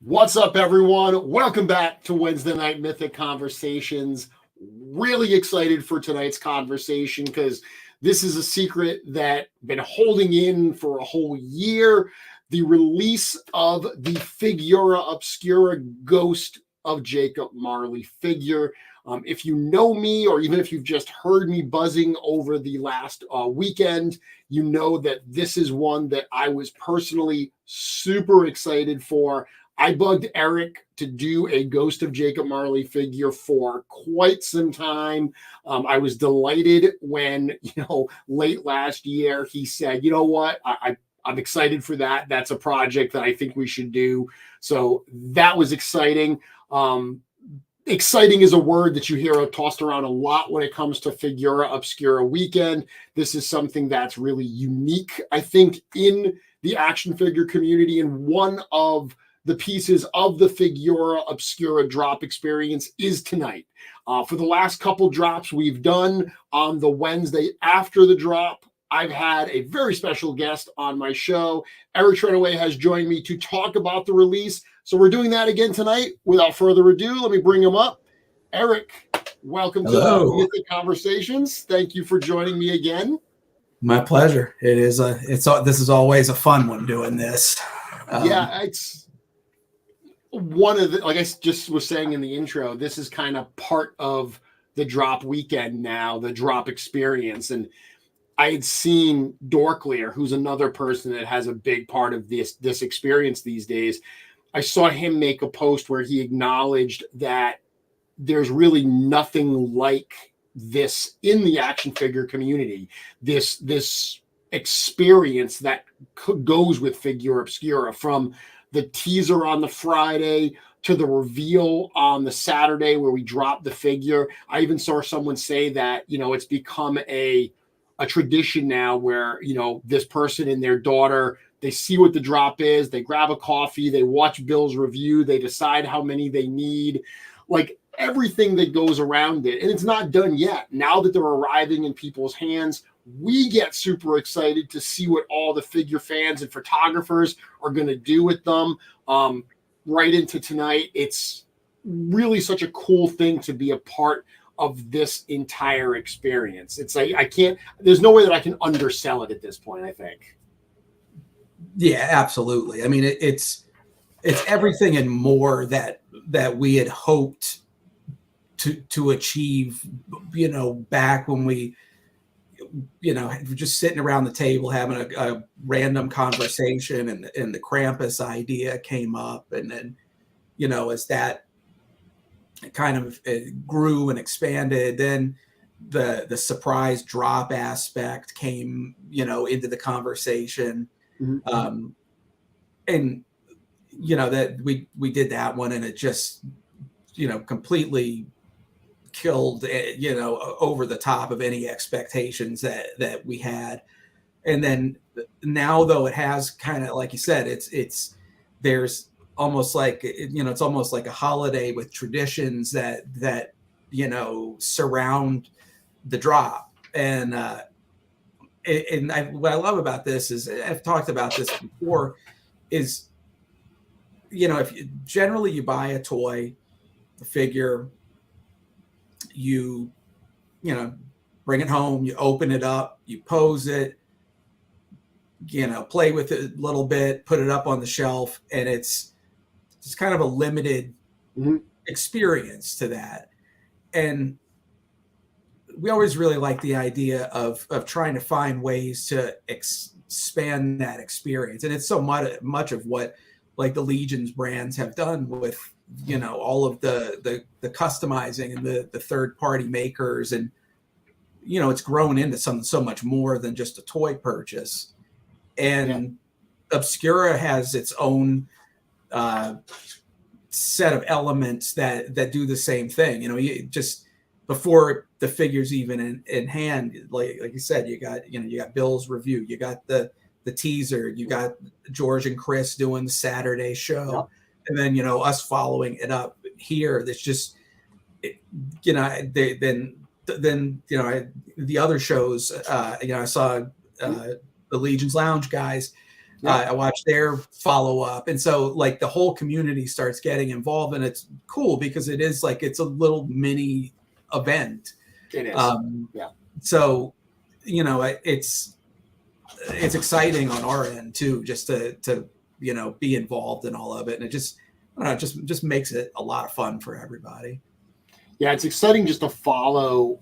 What's up, everyone? Welcome back to Wednesday Night Mythic Conversations. Really excited for tonight's conversation because this is a secret that I've been holding in for a whole year. The release of the Figura Obscura Ghost of Jacob Marley figure. If you know me, or even if you've just heard me buzzing over the last weekend, you know that this is one that I was personally super excited for. I bugged Eric to do a Ghost of Jacob Marley figure for quite some time. I was delighted when, late last year, he said, you know what, I'm excited for that. That's a project that I think we should do. So that was exciting. Exciting is a word that you hear tossed around a lot when it comes to Figura Obscura weekend. This is something that's really unique, I think, in the action figure community, and one of the pieces of the Figura Obscura drop experience is tonight. For the last couple drops we've done on the Wednesday after the drop, I've had a very special guest on my show. Eric Treadaway has joined me to talk about the release. So we're doing that again tonight. Without further ado, let me bring him up. Eric, welcome Hello. to Mythic Conversations. Thank you for joining me again. My pleasure. It is this is always a fun one doing this. It's one of the, like I just was saying in the intro, this is kind of part of the drop weekend now, the drop experience. And I had seen Dorklear, who's another person that has a big part of this experience these days. I saw him make a post where he acknowledged that there's really nothing like this in the action figure community. This experience that goes with Figura Obscura, from the teaser on the Friday to the reveal on the Saturday where we dropped the figure. I even saw someone say that, it's become a tradition now where, this person and their daughter, they see what the drop is, they grab a coffee, they watch Bill's review, they decide how many they need, like everything that goes around it. And it's not done yet. Now that they're arriving in people's hands, we get super excited to see what all the figure fans and photographers are going to do with them. Right into tonight, it's really such a cool thing to be a part of this entire experience. It's like, there's no way that I can undersell it at this point, I think. Yeah, absolutely. I mean, it's everything and more that we had hoped to achieve, back when we, just sitting around the table having a random conversation, and the Krampus idea came up. And then, as that kind of grew and expanded, then the surprise drop aspect came, into the conversation. Mm-hmm. And, that we did that one, and it just, completely killed, over the top of any expectations that we had. And then now, though, it has kind of, like you said, there's almost like, it's almost like a holiday with traditions that surround the drop. And what I love about this is, I've talked about this before, is, if generally you buy a toy, a figure, you bring it home, you open it up, you pose it, play with it a little bit, put it up on the shelf, and it's kind of a limited experience to that. And we always really like the idea of trying to find ways to expand that experience. And it's so much of what, like, the Legions brands have done with, all of the customizing and the third party makers. And, it's grown into something so much more than just a toy purchase. And Obscura has its own set of elements that do the same thing. You just before the figure's even in hand, like you said, you got Bill's review, you got the teaser, you got George and Chris doing the Saturday show, and then us following it up here. That's just then the other shows. I saw the Legion's Lounge guys. I watched their follow up, and so like the whole community starts getting involved, and it's cool because it is like it's a little mini event. It is. So it's exciting on our end too, just to be involved in all of it, and it just just makes it a lot of fun for everybody. Yeah, it's exciting just to follow,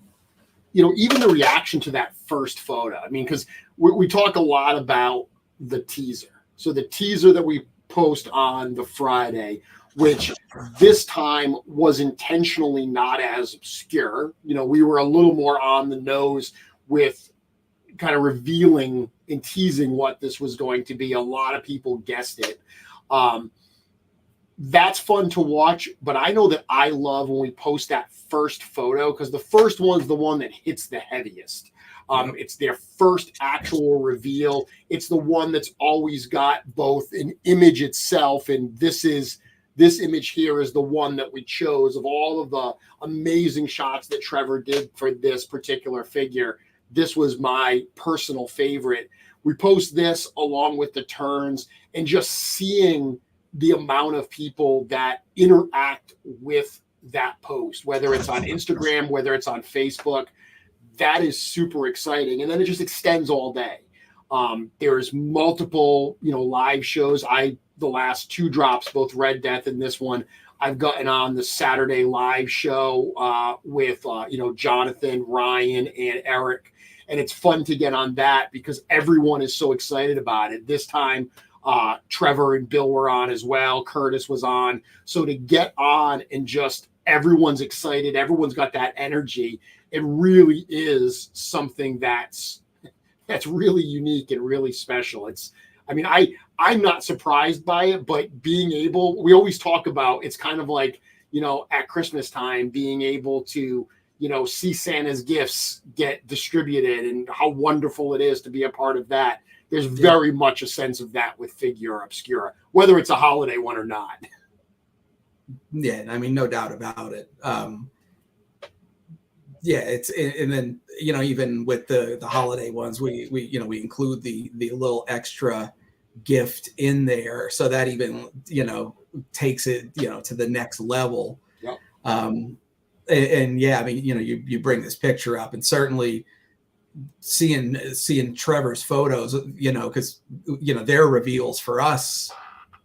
even the reaction to that first photo. I mean, because we talk a lot about the teaser. So the teaser that we post on the Friday, which this time was intentionally not as obscure. We were a little more on the nose with kind of revealing and teasing what this was going to be. A lot of people guessed it. That's fun to watch, but I know that I love when we post that first photo, because the first one's the one that hits the heaviest. It's their first actual reveal. It's the one that's always got both an image itself, and this image here is the one that we chose of all of the amazing shots that Trevor did for this particular figure. This was my personal favorite. We post this along with the turns, and just seeing the amount of people that interact with that post, whether it's on Instagram, whether it's on Facebook, that is super exciting. And then it just extends all day. There's multiple, live shows. The last two drops, both Red Death and this one, I've gotten on the Saturday live show with, Jonathan, Ryan, and Eric. And it's fun to get on that because everyone is so excited about it. This time, Trevor and Bill were on as well. Curtis was on. So to get on and just everyone's excited, everyone's got that energy. It really is something that's really unique and really special. I'm not surprised by it, but we always talk about, it's kind of like, at Christmas time, being able to, see Santa's gifts get distributed and how wonderful it is to be a part of that. There's very much a sense of that with Figura Obscura, whether it's a holiday one or not. Yeah, no doubt about it. And then even with the holiday ones, we include the little extra gift in there, so that even takes it to the next level. You bring this picture up, and certainly seeing Trevor's photos, because they're reveals for us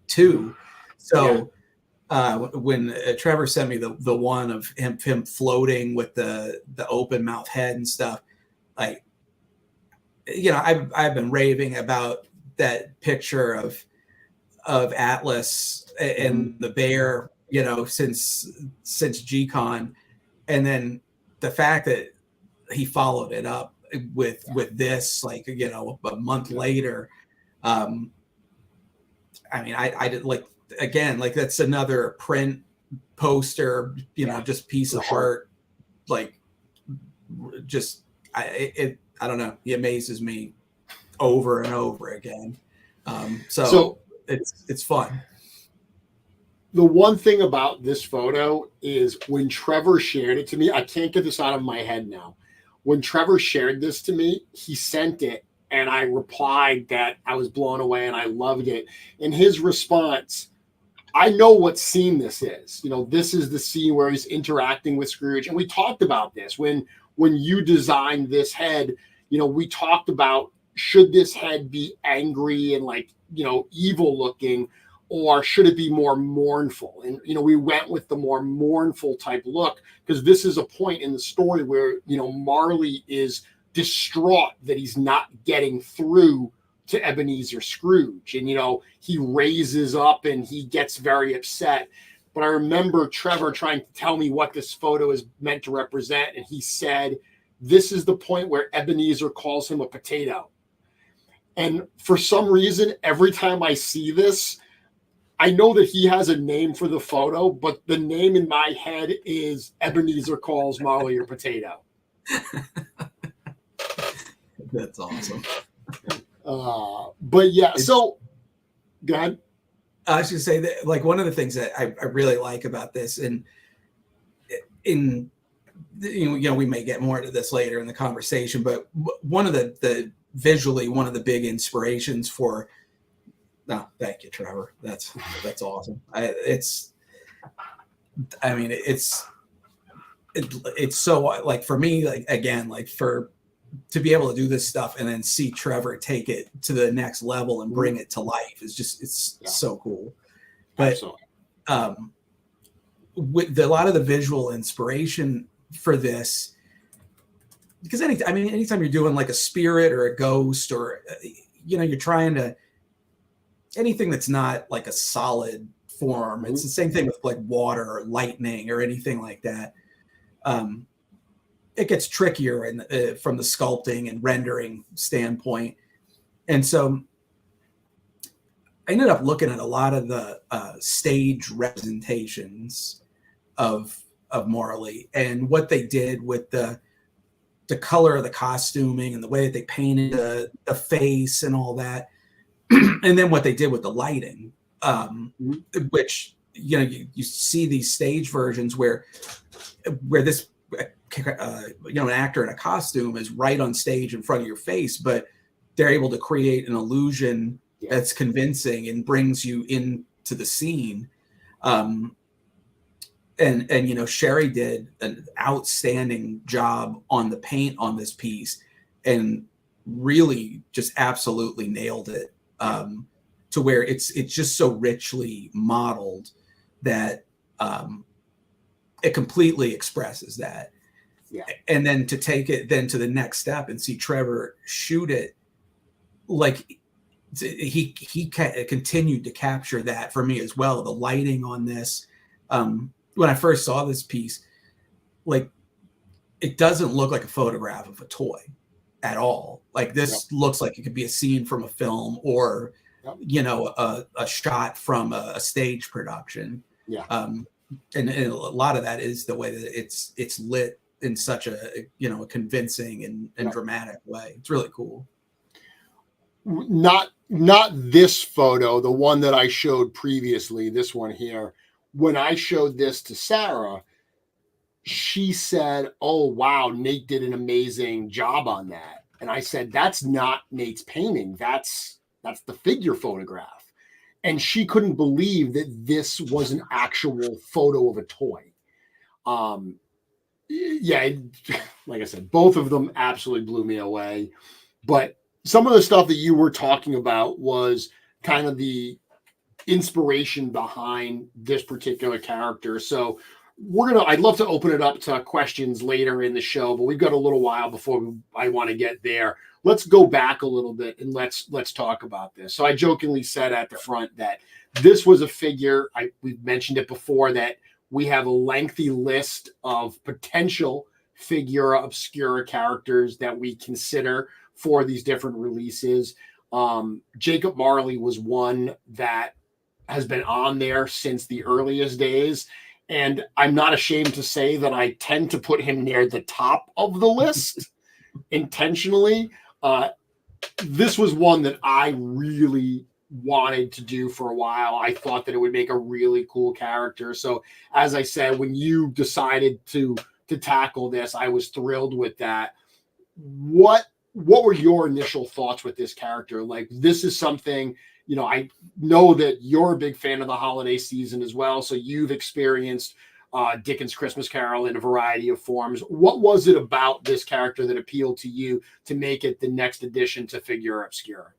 too. So when Trevor sent me the one of him floating with the open mouth head and stuff, I've been raving about that picture of Atlas and the bear, since G-Con, and then the fact that he followed it up with this, a month later. I did that's another print poster, just piece of art. I don't know. He amazes me over and over again. So it's fun. The one thing about this photo is when Trevor shared it to me, I can't get this out of my head now. When Trevor shared this to me, he sent it and I replied that I was blown away and I loved it. And his response, I know what scene this is. This is the scene where he's interacting with Scrooge. And we talked about this when you designed this head, we talked about, should this head be angry and evil looking, or should it be more mournful? And, we went with the more mournful type look because this is a point in the story where, Marley is distraught that he's not getting through to Ebenezer Scrooge. And, he raises up and he gets very upset. But I remember Trevor trying to tell me what this photo is meant to represent. And he said, this is the point where Ebenezer calls him a potato. And for some reason, every time I see this, I know that he has a name for the photo, but the name in my head is Ebenezer calls Marley or Potato. That's awesome. But yeah, so go ahead. I was going to say that, like, one of the things that I really like about this, and in you know, we may get more into this later in the conversation, but one of the visually, one of the big inspirations for, no, thank you, Trevor. That's awesome. It's so, like, for me, like, again, like, to be able to do this stuff and then see Trevor take it to the next level and bring it to life is just, it's so cool. But with a lot of the visual inspiration for this, because anytime you're doing like a spirit or a ghost, or you know, you're trying to, anything that's not like a solid form, it's the same thing with like water or lightning or anything like that. It gets trickier from the sculpting and rendering standpoint. And so I ended up looking at a lot of the stage representations of Marley, and what they did with the color of the costuming and the way that they painted the face and all that. And then what they did with the lighting, which, you know, you see these stage versions where this, you know, an actor in a costume is right on stage in front of your face, but they're able to create an illusion that's convincing and brings you into the scene. And you know, Sherry did an outstanding job on the paint on this piece, and really just absolutely nailed it, to where it's just so richly modeled that it completely expresses that. Yeah. And then to take it then to the next step and see Trevor shoot it, like, he continued to capture that for me as well. The lighting on this, when I first saw this piece, like, it doesn't look like a photograph of a toy at all. Like, this looks like it could be a scene from a film, or you know, a shot from a stage production. And a lot of that is the way that it's lit in such a, you know, a convincing and dramatic way. It's really cool. Not this photo, the one that I showed previously, this one here. When I showed this to Sarah, she said, "Oh, wow, Nate did an amazing job on that." And I said, "That's not Nate's painting. That's the figure photograph." And she couldn't believe that this was an actual photo of a toy. Yeah, like I said, both of them absolutely blew me away. But some of the stuff that you were talking about was kind of the inspiration behind this particular character. So I'd love to open it up to questions later in the show, but we've got a little while before I want to get there. Let's go back a little bit and let's talk about this. So I jokingly said at the front that this was a figure, we've mentioned it before, that we have a lengthy list of potential Figura Obscura characters that we consider for these different releases. Jacob Marley was one that has been on there since the earliest days. And I'm not ashamed to say that I tend to put him near the top of the list intentionally. This was one that I really wanted to do for a while. I thought that it would make a really cool character. So as I said, when you decided to tackle this, I was thrilled with that. What were your initial thoughts with this character? Like, this is something, you know, I know that you're a big fan of the holiday season as well. So you've experienced Dickens' Christmas Carol in a variety of forms. What was it about this character that appealed to you to make it the next addition to Figura Obscura?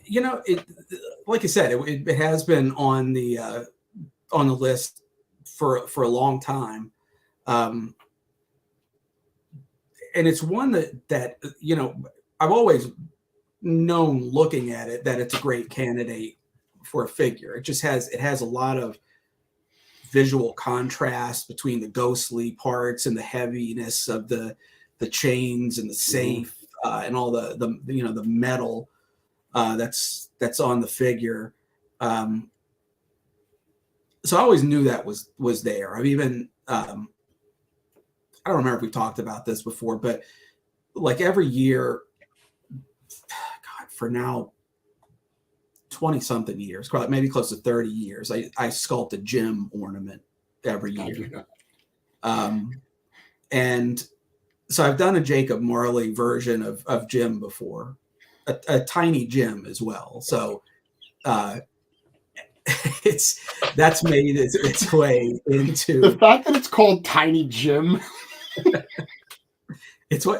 You know, like I said, it has been on the list for a long time. And it's one that, you know, I've always known, looking at it, that it's a great candidate for a figure. It has a lot of visual contrast between the ghostly parts and the heaviness of the chains and the safe. and all the the metal that's on the figure. So I always knew that was there. I've even I don't remember if we talked about this before, but like every year, God, for now 20 something years, maybe close to 30 years, I sculpt a Jim ornament every year. And so I've done a Jacob Marley version of Jim before, a tiny Jim as well. So that's made its way into the fact that it's called Tiny Jim. That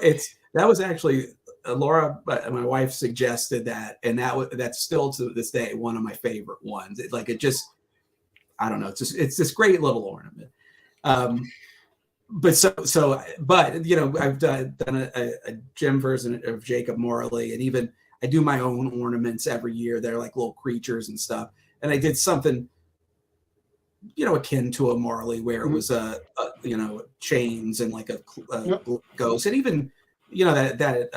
was actually Laura, my wife, suggested that, and that's still to this day one of my favorite ones. I don't know, it's this great little ornament. But I've done a Jim version of Jacob Marley, and even I do my own ornaments every year. They're like little creatures and stuff. And I did something, akin to a Marley, where it was chains and like a ghost, and even that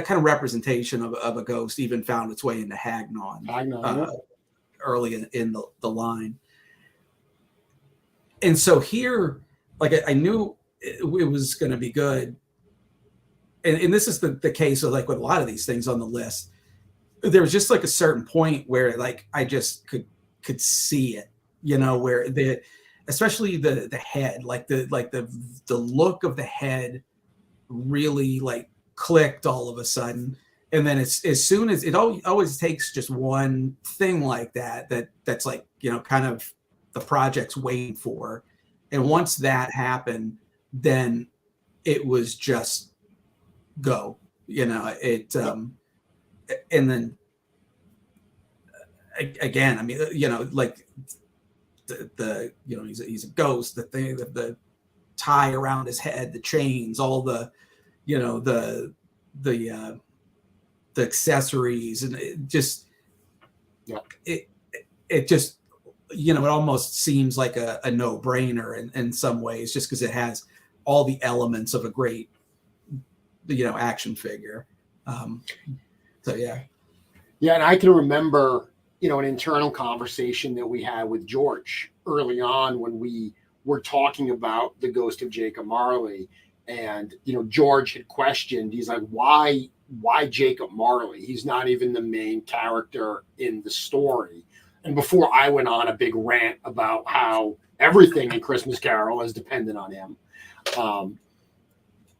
kind of representation of a ghost even found its way into Hagnon early in the line. And so here, like I knew it was going to be good, and this is the case of like with a lot of these things on the list. There was just like a certain point where like I just could see it, where especially the head, like the look of the head really like clicked all of a sudden. And then as soon as it always takes just one thing like that's like, kind of the project's waiting for. And once that happened, then it was just go, and then again, I mean, like the he's a ghost, the thing, the tie around his head, the chains, all the the accessories, and it just it just it almost seems like a no-brainer in some ways, just because it has all the elements of a great action figure. So yeah, and I can remember an internal conversation that we had with George early on when we were talking about the Ghost of Jacob Marley, and George had questioned, he's like, why Jacob Marley? He's not even the main character in the story. And before I went on a big rant about how everything in Christmas Carol is dependent on him,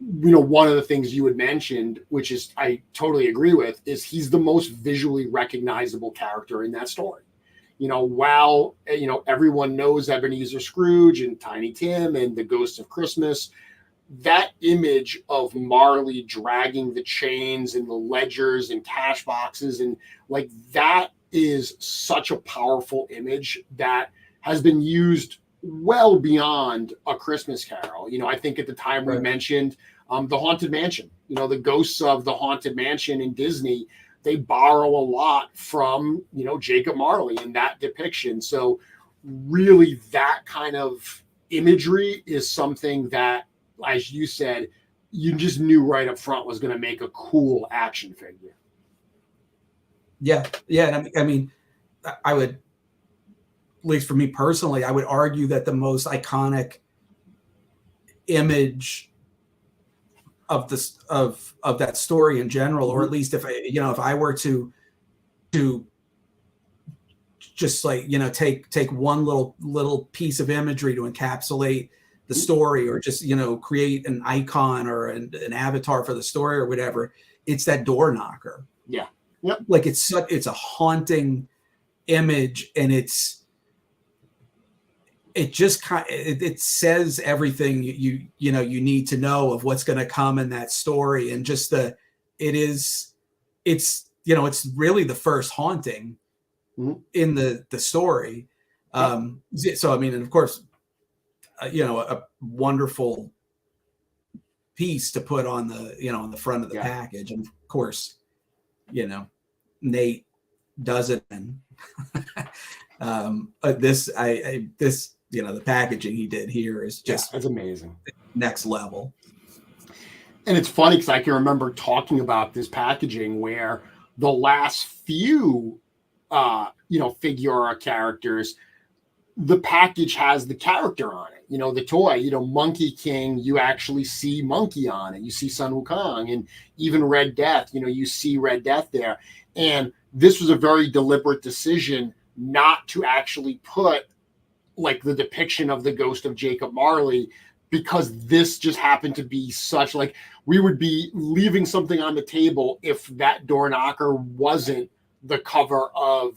one of the things you had mentioned, which is I totally agree with, is he's the most visually recognizable character in that story. While everyone knows Ebenezer Scrooge and Tiny Tim and the Ghost of Christmas, that image of Marley dragging the chains and the ledgers and cash boxes, and like that is such a powerful image that has been used well beyond A Christmas Carol. I think at the time we mentioned the Haunted Mansion, the ghosts of the Haunted Mansion in Disney, they borrow a lot from, Jacob Marley in that depiction. So really that kind of imagery is something that, as you said, you just knew right up front was going to make a cool action figure. Yeah. I mean, I would, at least for me personally, I would argue that the most iconic image of this of that story in general, or at least if I were to just like take one little piece of imagery to encapsulate the story, or just create an icon or an avatar for the story or whatever, it's that door knocker. Yeah. Yep. Like it's a haunting image, and it says everything you need to know of what's going to come in that story. And just it's really the first haunting in the story. So I mean, and of course, a wonderful piece to put on on the front of the package. And of course, Nate does it. And the packaging he did here is just it's amazing, next level. And it's funny because I can remember talking about this packaging where the last few, Figura characters, the package has the character on it. The toy, Monkey King, you actually see Monkey on it. You see Sun Wukong, and even Red Death, you see Red Death there. And this was a very deliberate decision not to actually put like the depiction of the Ghost of Jacob Marley, because this just happened to be such, like, we would be leaving something on the table if that door knocker wasn't the cover of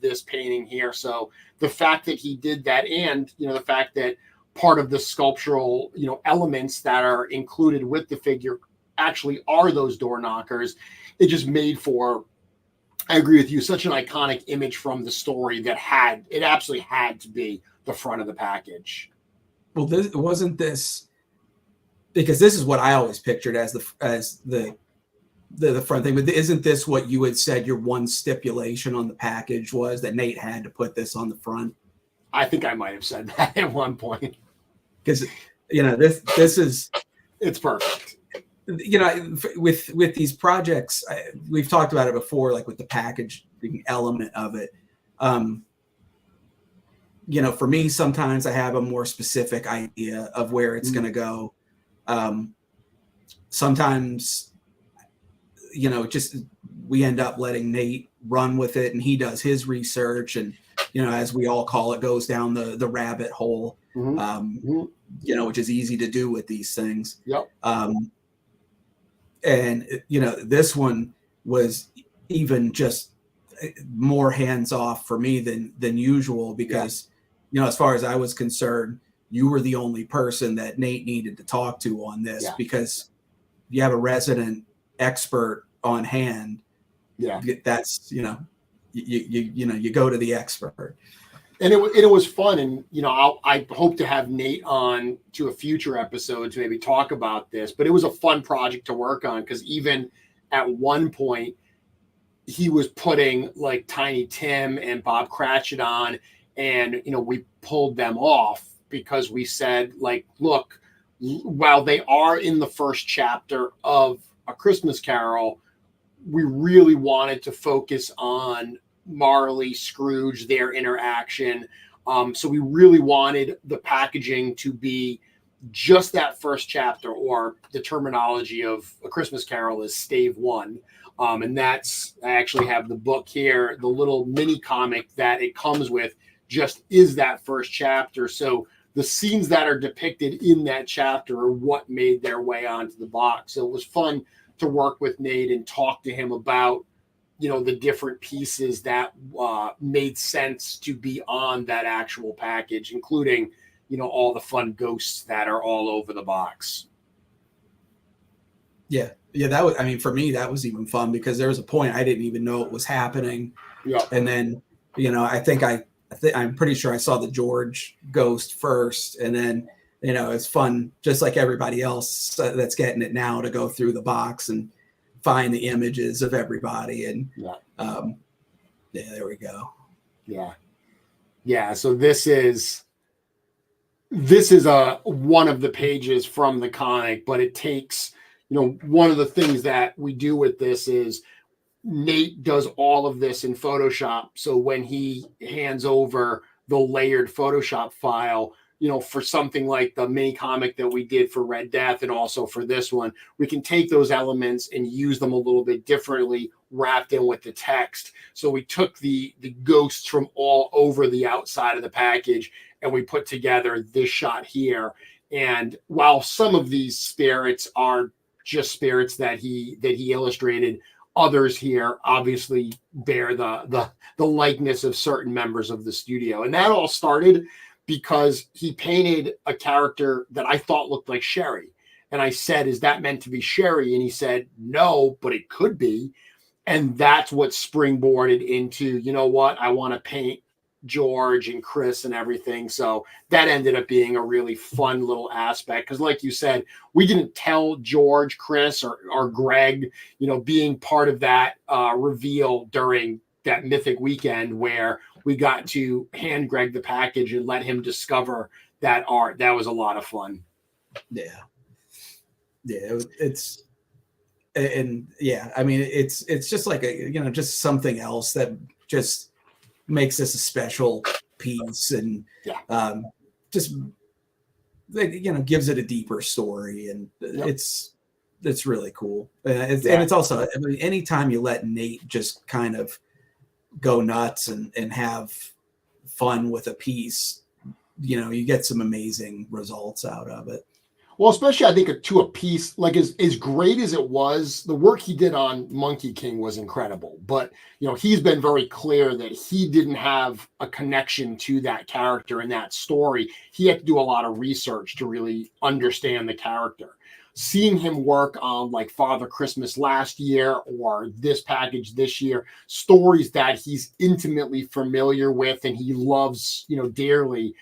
this painting here. So the fact that he did that, and the fact that part of the sculptural elements that are included with the figure actually are those door knockers, it just made for, I agree with you, such an iconic image from the story that it absolutely had to be the front of the package. Well, this wasn't this, because this is what I always pictured as the front thing. But isn't this what you had said your one stipulation on the package was, that Nate had to put this on the front? I think I might have said that at one point. Because this is, it's perfect. With these projects, we've talked about it before, like with the packaging element of it. For me, sometimes I have a more specific idea of where it's going to go. Sometimes, just we end up letting Nate run with it, and he does his research, and as we all call it, goes down the rabbit hole. Which is easy to do with these things. Yep. And this one was even just more hands off for me than usual, because as far as I was concerned, you were the only person that Nate needed to talk to on this, because you have a resident expert on hand. Yeah, that's you go to the expert. And it was fun, and I hope to have Nate on to a future episode to maybe talk about this. But it was a fun project to work on, because even at one point he was putting like Tiny Tim and Bob Cratchit on, and we pulled them off because we said, like, look, while they are in the first chapter of A Christmas Carol, we really wanted to focus on Marley, Scrooge, their interaction. So we really wanted the packaging to be just that first chapter, or the terminology of A Christmas Carol is stave one. And I actually have the book here, the little mini comic that it comes with just is that first chapter. So the scenes that are depicted in that chapter are what made their way onto the box. So it was fun to work with Nate and talk to him about the different pieces that made sense to be on that actual package, including, all the fun ghosts that are all over the box. Yeah. That was, for me, that was even fun, because there was a point I didn't even know it was happening. Yeah. And then, I'm pretty sure I saw the George ghost first, and then, it's fun, just like everybody else that's getting it now, to go through the box and find the images of everybody. And there we go. So this is one of the pages from the comic, but it takes, one of the things that we do with this is Nate does all of this in Photoshop. So when he hands over the layered Photoshop file, for something like the mini comic that we did for Red Death, and also for this one, we can take those elements and use them a little bit differently, wrapped in with the text. So we took the ghosts from all over the outside of the package, and we put together this shot here. And while some of these spirits are just spirits that he illustrated, others here obviously bear the likeness of certain members of the studio. And that all started because he painted a character that I thought looked like Sherry. And I said, is that meant to be Sherry? And he said, no, but it could be. And that's what springboarded into, I want to paint George and Chris and everything. So that ended up being a really fun little aspect, because like you said, we didn't tell George, Chris, or Greg, being part of that reveal during that Mythic weekend, where we got to hand Greg the package and let him discover that art. That was a lot of fun. Yeah, it's and yeah, I mean it's just like a just something else that just makes this a special piece, and Yeah. just gives it a deeper story, and Yep. it's really cool. And it's also, I mean, anytime you let Nate just kind of go nuts and have fun with a piece, you get some amazing results out of it. Well, especially I think to a piece like as great as it was, the work he did on Monkey King was incredible. But he's been very clear that he didn't have a connection to that character and that story. He had to do a lot of research to really understand the character. Seeing him work on like Father Christmas last year or this package this year, stories that he's intimately familiar with and he loves, dearly.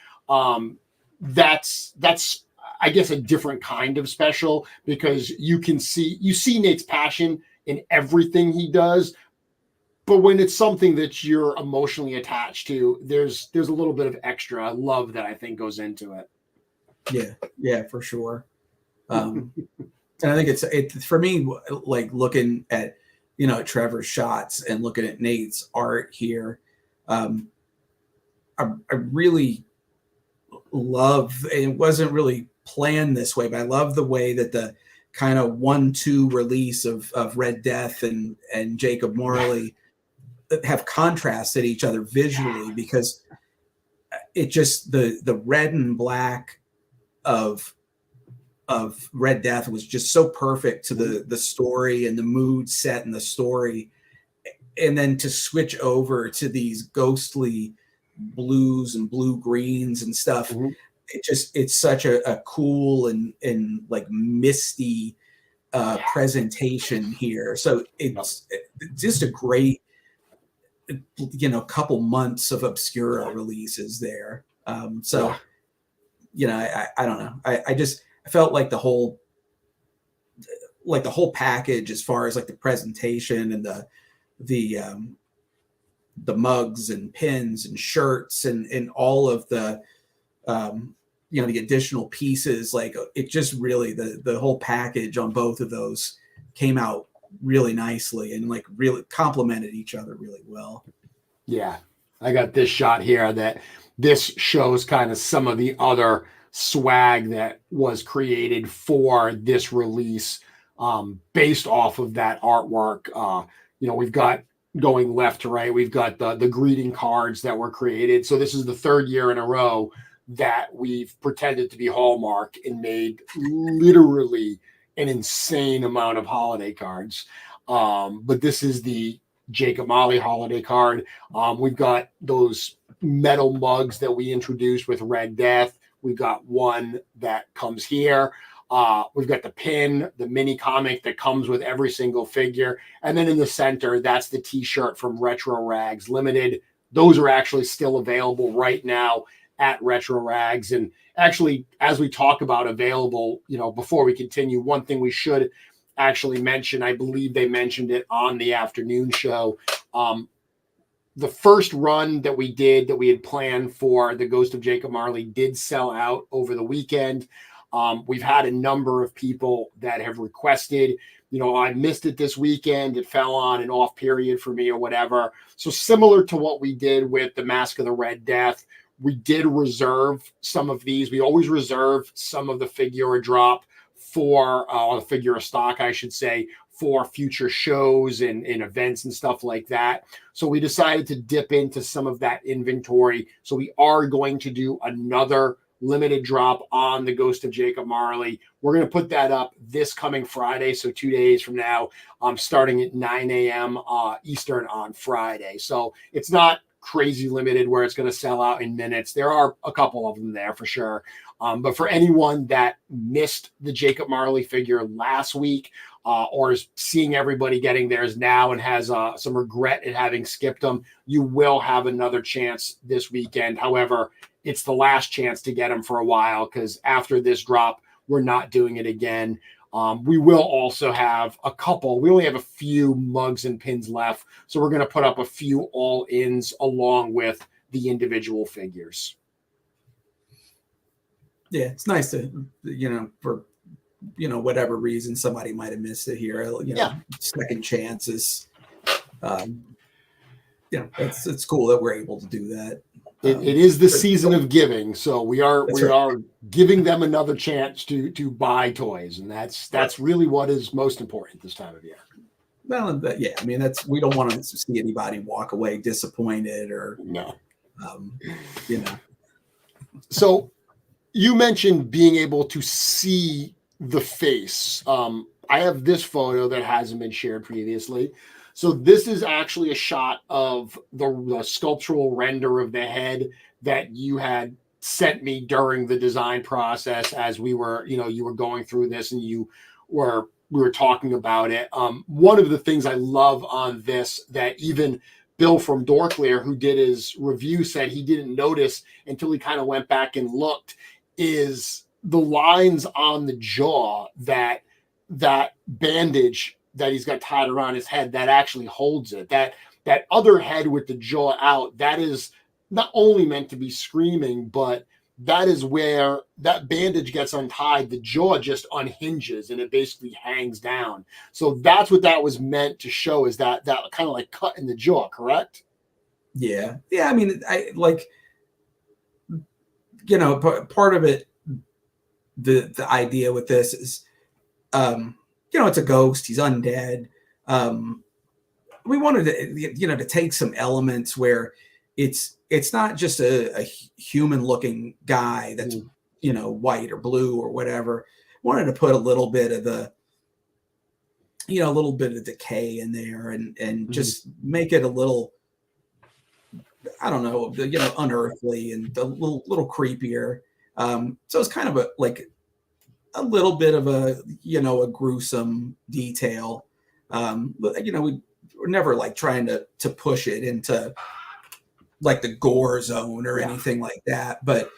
That's I guess a different kind of special, because you see Nate's passion in everything he does, but when it's something that you're emotionally attached to, there's a little bit of extra love that I think goes into it. Yeah, for sure. And I think it's for me, like looking at Trevor's shots and looking at Nate's art here. I really love, and it wasn't really planned this way, but I love the way that the kind of 1-2 release of Red Death and Jacob Marley have contrasted each other visually, because it just the red and black of Red Death was just so perfect to the story and the mood set in the story, and then to switch over to these ghostly blues and blue greens and stuff. Mm-hmm. It's such a cool and like misty presentation here. So it's just a great couple months of Obscura releases there. I don't know. I felt like the whole package, as far as like the presentation and the mugs and pins and shirts and all of the the additional pieces, like it just really, the whole package on both of those came out really nicely and like really complemented each other really well. Yeah, I got this shot here that this shows kind of some of the other swag that was created for this release, based off of that artwork. We've got, going left to right, we've got the greeting cards that were created. So this is the third year in a row that we've pretended to be Hallmark and made literally an insane amount of holiday cards. But this is the Jacob Marley holiday card. We've got those metal mugs that we introduced with Red Death. We've got one that comes here. We've got the pin, the mini comic that comes with every single figure. And then in the center, that's the t-shirt from Retro Rags Limited. Those are actually still available right now at Retro Rags. And actually, as we talk about available, before we continue, one thing we should actually mention, I believe they mentioned it on the afternoon show. The first run that we had planned for the Ghost of Jacob Marley did sell out over the weekend. We've had a number of people that have requested, I missed it this weekend. It fell on an off period for me or whatever. So similar to what we did with the Mask of the Red Death, we did reserve some of these. We always reserve some of the Figura drop for the Figura stock, I should say, for future shows and events and stuff like that. So we decided to dip into some of that inventory. So we are going to do another limited drop on the Ghost of Jacob Marley. We're going to put that up this coming Friday, so 2 days from now, starting at 9 a.m. Eastern on Friday. So it's not crazy limited where it's going to sell out in minutes. There are a couple of them there for sure. But for anyone that missed the Jacob Marley figure last week, or is seeing everybody getting theirs now and has some regret at having skipped them, you will have another chance this weekend. However, it's the last chance to get them for a while, because after this drop, we're not doing it again. We will also have we only have a few mugs and pins left. So we're going to put up a few all-ins along with the individual figures. Yeah, it's nice to, for whatever reason, somebody might have missed it here. Second chances. It's cool that we're able to do that. It is the season of giving, so we are giving them another chance to buy toys, and that's really what is most important this time of year. Well, yeah, I mean, we don't want to see anybody walk away disappointed or no. So you mentioned being able to see the face. I have this photo that hasn't been shared previously. So this is actually a shot of the sculptural render of the head that you had sent me during the design process as we were, you were going through this and we were talking about it. One of the things I love on this that even Bill from Dorklear, who did his review, said he didn't notice until he kind of went back and looked, is the lines on the jaw that bandage that he's got tied around his head that actually holds it. That other head with the jaw out, that is not only meant to be screaming, but that is where that bandage gets untied. The jaw just unhinges and it basically hangs down. So that's what that was meant to show, is that kind of like cut in the jaw, correct? Yeah. Yeah. I mean, part of it, the idea with this is, it's a ghost. He's undead. We wanted to, to take some elements where it's not just a human looking guy that's, white or blue or whatever. Wanted to put a little bit of decay in there and just make it a little, I don't know, unearthly and a little creepier. So it's kind of a little bit of a gruesome detail. But we're never like trying to push it into like the gore zone or anything like that. But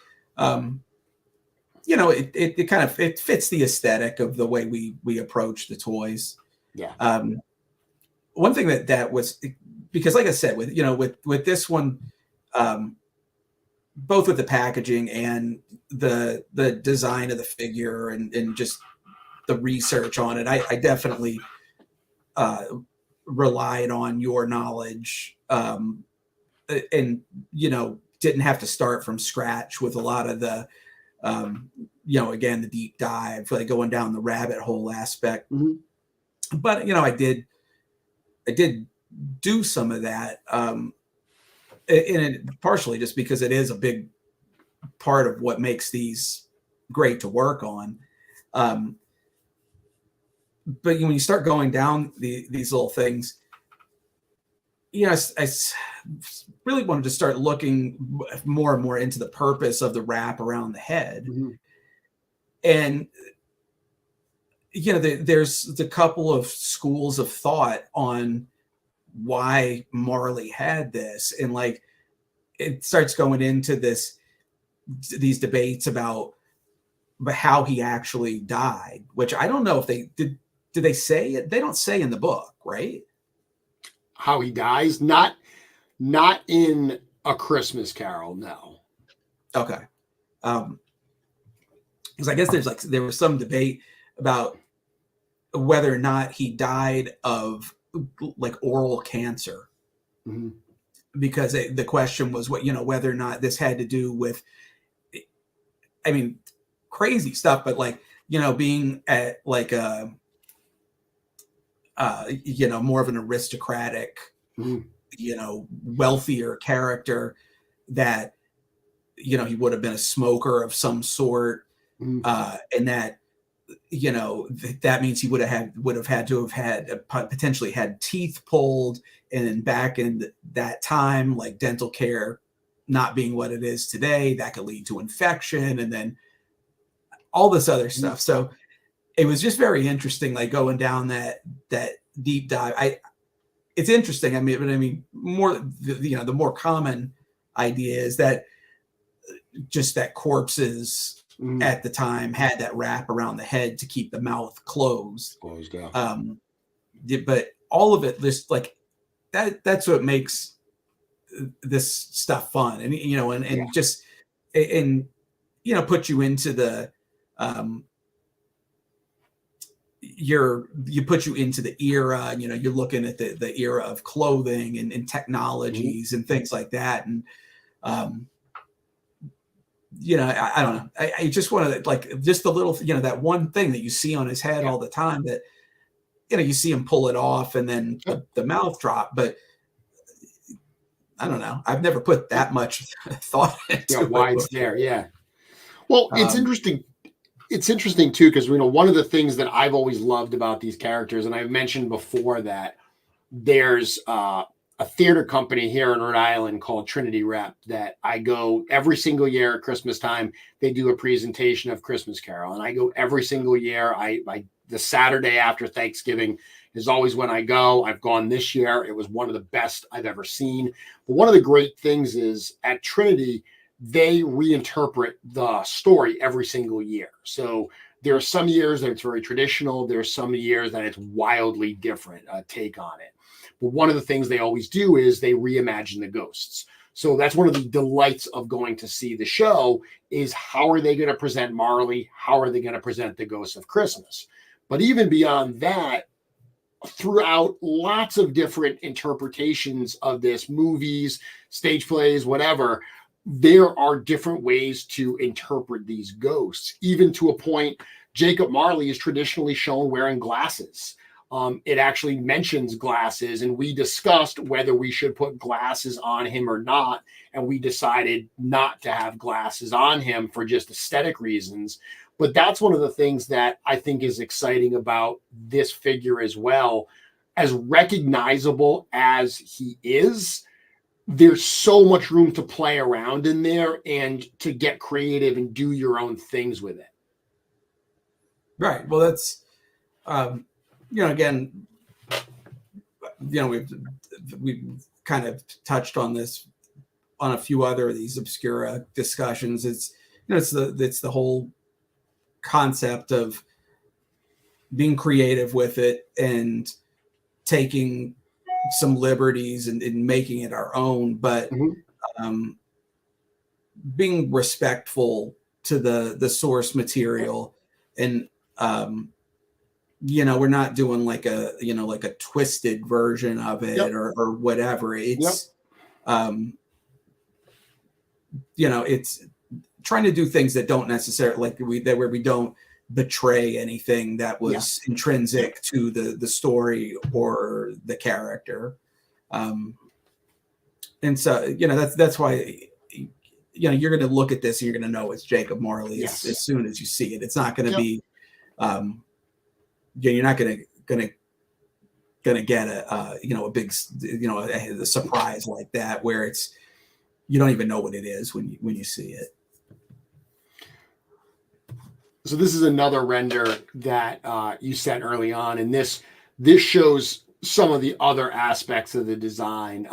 it kind of fits the aesthetic of the way we approach the toys. Yeah. One thing that was, because like I said, with this one, both with the packaging and the design of the figure and just the research on it, I definitely relied on your knowledge, and didn't have to start from scratch with a lot of the again, the deep dive, like going down the rabbit hole aspect. But I did do some of that, and it partially just because it is a big part of what makes these great to work on. But when you start going down these little things, I really wanted to start looking more and more into the purpose of the wrap around the head. And there's a couple of schools of thought on why Marley had this, and like it starts going into these debates about how he actually died, which I don't know if they did they say it? They don't say in the book, right? How he dies? Not in A Christmas Carol, no. Okay. Because I guess there was some debate about whether or not he died of like oral cancer. Because the question was whether or not this had to do with, I mean, crazy stuff, but like, being at like a, more of an aristocratic, wealthier character, that, he would have been a smoker of some sort. And that, that means he would have had to have had potentially had teeth pulled. And then back in that time, like dental care not being what it is today, that could lead to infection and then all this other stuff. So it was just very interesting, like going down that deep dive. It's interesting. I mean, more the more common idea is that just that corpses at the time had that wrap around the head to keep the mouth closed. But all of it, just like that's what makes this stuff fun, and just put you into the you put you into the era, and you're looking at the era of clothing and technologies and things like that. And I don't know. I just want to, like, just the little, that one thing that you see on his head all the time, that you see him pull it off, and then the mouth drop. But I don't know. I've never put that much thought into why it it's there. Yeah. Well, it's interesting. It's interesting too, because one of the things that I've always loved about these characters, and I've mentioned before that there's a theater company here in Rhode Island called Trinity Rep that I go every single year at Christmas time. They do a presentation of Christmas Carol, and I go every single year. I the Saturday after Thanksgiving is always when I go. I've gone this year. It was one of the best I've ever seen. But one of the great things is at Trinity, they reinterpret the story every single year. So there are some years that it's very traditional. There are some years that it's wildly different take on it. But one of the things they always do is they reimagine the ghosts. So that's one of the delights of going to see the show, is how are they going to present Marley? How are they going to present the Ghosts of Christmas? But even beyond that, throughout lots of different interpretations of this, movies, stage plays, whatever, there are different ways to interpret these ghosts, even to a point. Jacob Marley is traditionally shown wearing glasses. It actually mentions glasses, and we discussed whether we should put glasses on him or not, and we decided not to have glasses on him for just aesthetic reasons. But that's one of the things that I think is exciting about this figure as well. As recognizable as he is, there's so much room to play around in there and to get creative and do your own things with it. Right. Well, that's, again, we've kind of touched on this on a few other of these Obscura discussions. It's the whole concept of being creative with it and taking some liberties and making it our own, but being respectful to the source material. And we're not doing like a twisted version of it or whatever. It's it's trying to do things that don't necessarily, where we don't betray anything that was intrinsic to the story or the character. And so, that's why, you're going to look at this and you're going to know it's Jacob Marley as soon as you see it. It's not going to be, you're not going to get a big, a surprise like that, where you don't even know what it is when you see it. So this is another render that you sent early on, and this shows some of the other aspects of the design.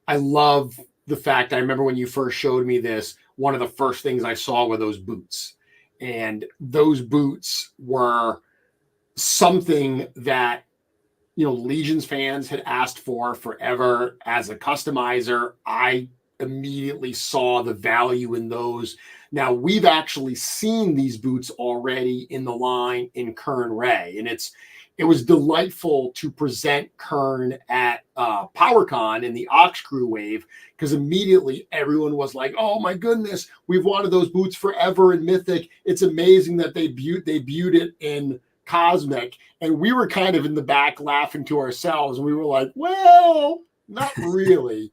I love the fact, I remember when you first showed me this, one of the first things I saw were those boots. And those boots were something that, Legion's fans had asked for forever. As a customizer, I immediately saw the value in those. Now, we've actually seen these boots already in the line in Kern Ray, and it was delightful to present Kern at PowerCon in the Ox Crew wave, because immediately everyone was like, "Oh my goodness, we've wanted those boots forever in Mythic. It's amazing that they debuted it in Cosmic." And we were kind of in the back laughing to ourselves, and we were like, "Well, not really."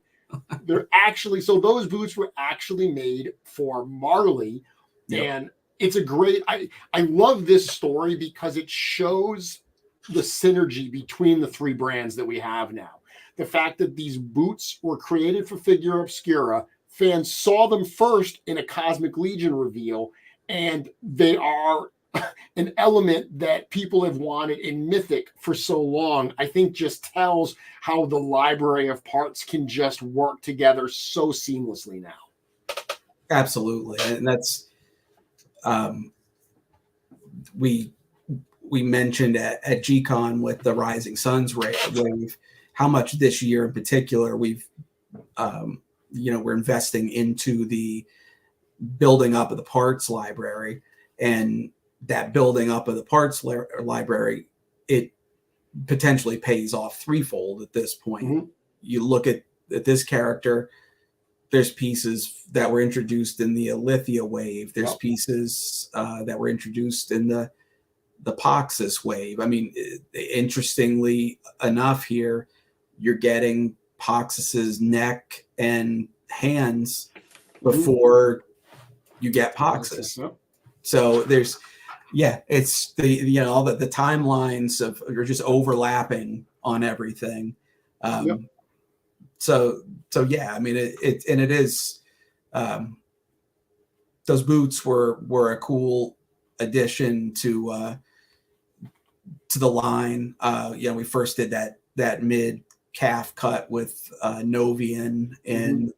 So those boots were actually made for Marley. And it's a great, I love this story because it shows the synergy between the three brands that we have now. The fact that these boots were created for Figura Obscura, fans saw them first in a Cosmic Legion reveal, and they are an element that people have wanted in Mythic for so long. I think just tells how the library of parts can just work together so seamlessly now. Absolutely. And that's, we mentioned at G-Con with the Rising Suns wave, how much this year in particular we've, we're investing into the building up of the parts library, and that building up of the parts library it potentially pays off threefold at this point. Mm-hmm. You look at this character, there's pieces that were introduced in the Alithia wave. There's pieces that were introduced in the Poxus wave. I mean, interestingly enough here, you're getting Poxus's neck and hands before you get Poxus. Yep. So there's, it's the, all the timelines are just overlapping on everything. So yeah, I mean, it is, those boots were a cool addition to the line. We first did that mid calf cut with Novian and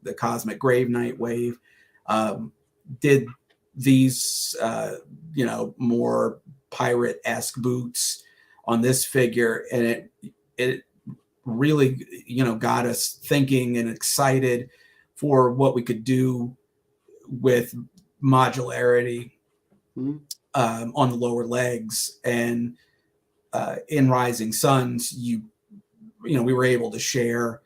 the Cosmic Grave Knight wave. Did these more pirate-esque boots on this figure, and it really got us thinking and excited for what we could do with modularity on the lower legs. And in Rising Suns, we were able to share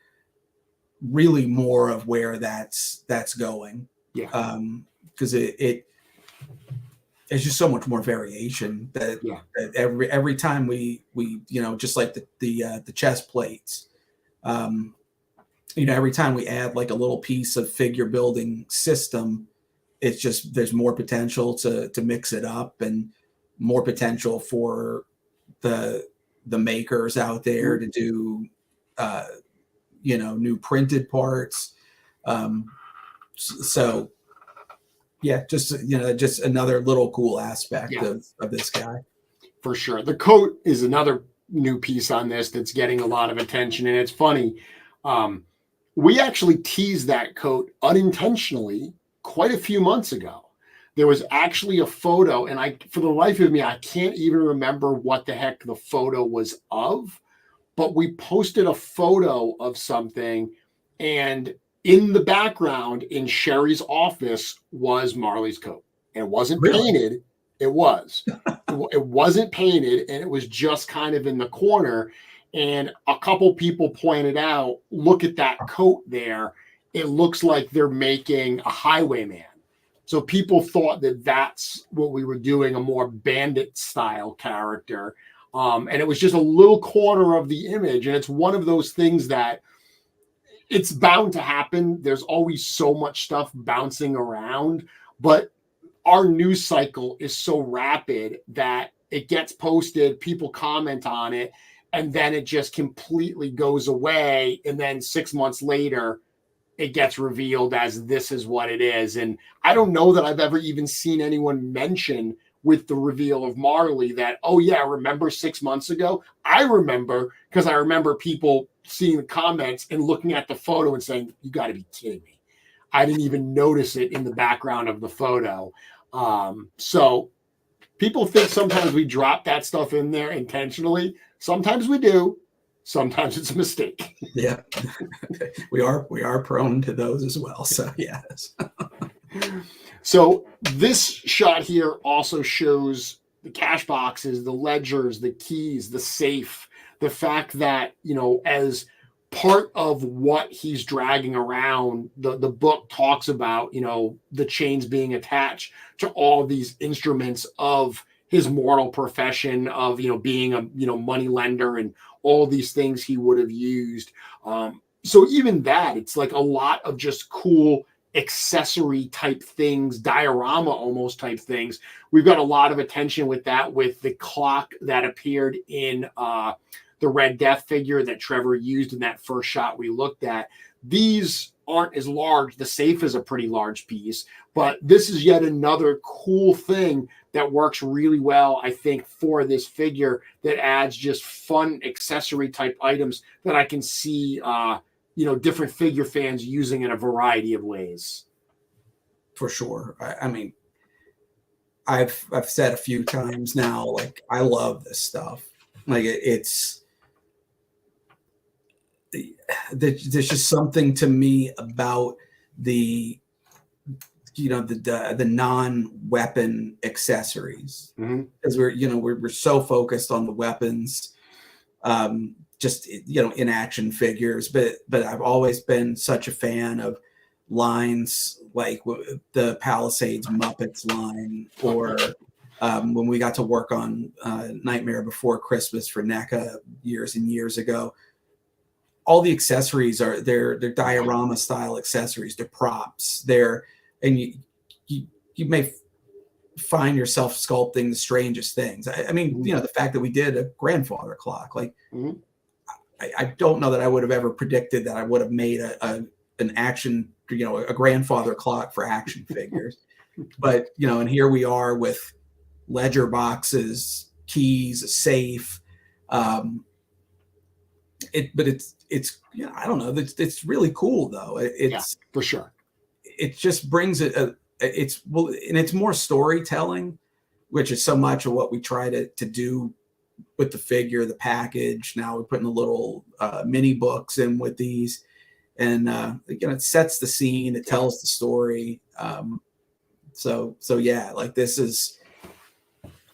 really more of where that's going. Because it's just so much more variation that every time we just like the chest plates, every time we add like a little piece of figure building system, it's just, there's more potential to mix it up, and more potential for the makers out there to do new printed parts. So yeah, just another little cool aspect of this guy. For sure. The coat is another new piece on this that's getting a lot of attention. And it's funny. We actually teased that coat unintentionally quite a few months ago. There was actually a photo, and for the life of me, I can't even remember what the heck the photo was of, but we posted a photo of something, and in the background in Sherry's office was Marley's coat. And it wasn't painted. It was. It wasn't painted, and it was just kind of in the corner. And a couple people pointed out, look at that coat there. It looks like they're making a Highwayman. So people thought that that's what we were doing, a more bandit style character. And it was just a little corner of the image. And it's one of those things that it's bound to happen. There's always so much stuff bouncing around, but our news cycle is so rapid that it gets posted, people comment on it, and then it just completely goes away. And then 6 months later, it gets revealed as this is what it is. And I don't know that I've ever even seen anyone mention with the reveal of Marley that, oh yeah, remember 6 months ago? I remember, because I remember people seeing the comments and looking at the photo and saying, you got to be kidding me. I didn't even notice it in the background of the photo. So people think sometimes we drop that stuff in there intentionally. Sometimes we do. Sometimes it's a mistake. Yeah, we are prone to those as well. So yes. So this shot here also shows the cash boxes, the ledgers, the keys, the safe, the fact that, as part of what he's dragging around, the book talks about, the chains being attached to all these instruments of his mortal profession of, being a, money lender and all these things he would have used. So even that, it's like a lot of just cool accessory type things, diorama almost type things. We've got a lot of attention with that, with the clock that appeared in the Red Death figure that Trevor used in that first shot we looked at. These aren't as large. The safe is a pretty large piece, but this is yet another cool thing that works really well, I think, for this figure, that adds just fun accessory type items that I can see, different figure fans using in a variety of ways. For sure. I mean, I've said a few times now, like, I love this stuff. Like there's just something to me about the the non-weapon accessories, Mhm. because we're so focused on the weapons, just in action figures. But I've always been such a fan of lines like the Palisades Muppets line, or when we got to work on Nightmare Before Christmas for NECA years and years ago. All the accessories they're diorama style accessories. They're props. And you may find yourself sculpting the strangest things. I mean, the fact that we did a grandfather clock, like Mhm. I don't know that I would have ever predicted that I would have made an action, a grandfather clock for action figures. But and here we are with ledger boxes, keys, a safe. But it's I don't know. It's really cool though. It's for sure. It just brings and it's more storytelling, which is so much of what we try to do with the figure, the package. Now we're putting the little mini books in with these, and it sets the scene, it tells the story. So yeah, like this is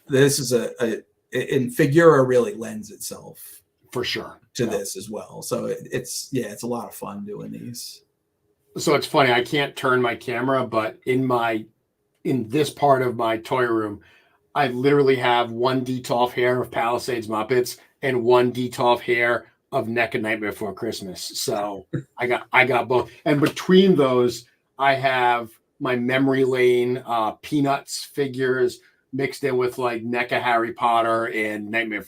and Figura really lends itself For sure. to this as well. So it's a lot of fun doing these. So it's funny, I can't turn my camera, but in this part of my toy room, I literally have one Detolf hair of Palisades Muppets and one Detolf hair of NECA Nightmare Before Christmas. So I got both. And between those, I have my Memory Lane Peanuts figures mixed in with like NECA Harry Potter and Nightmare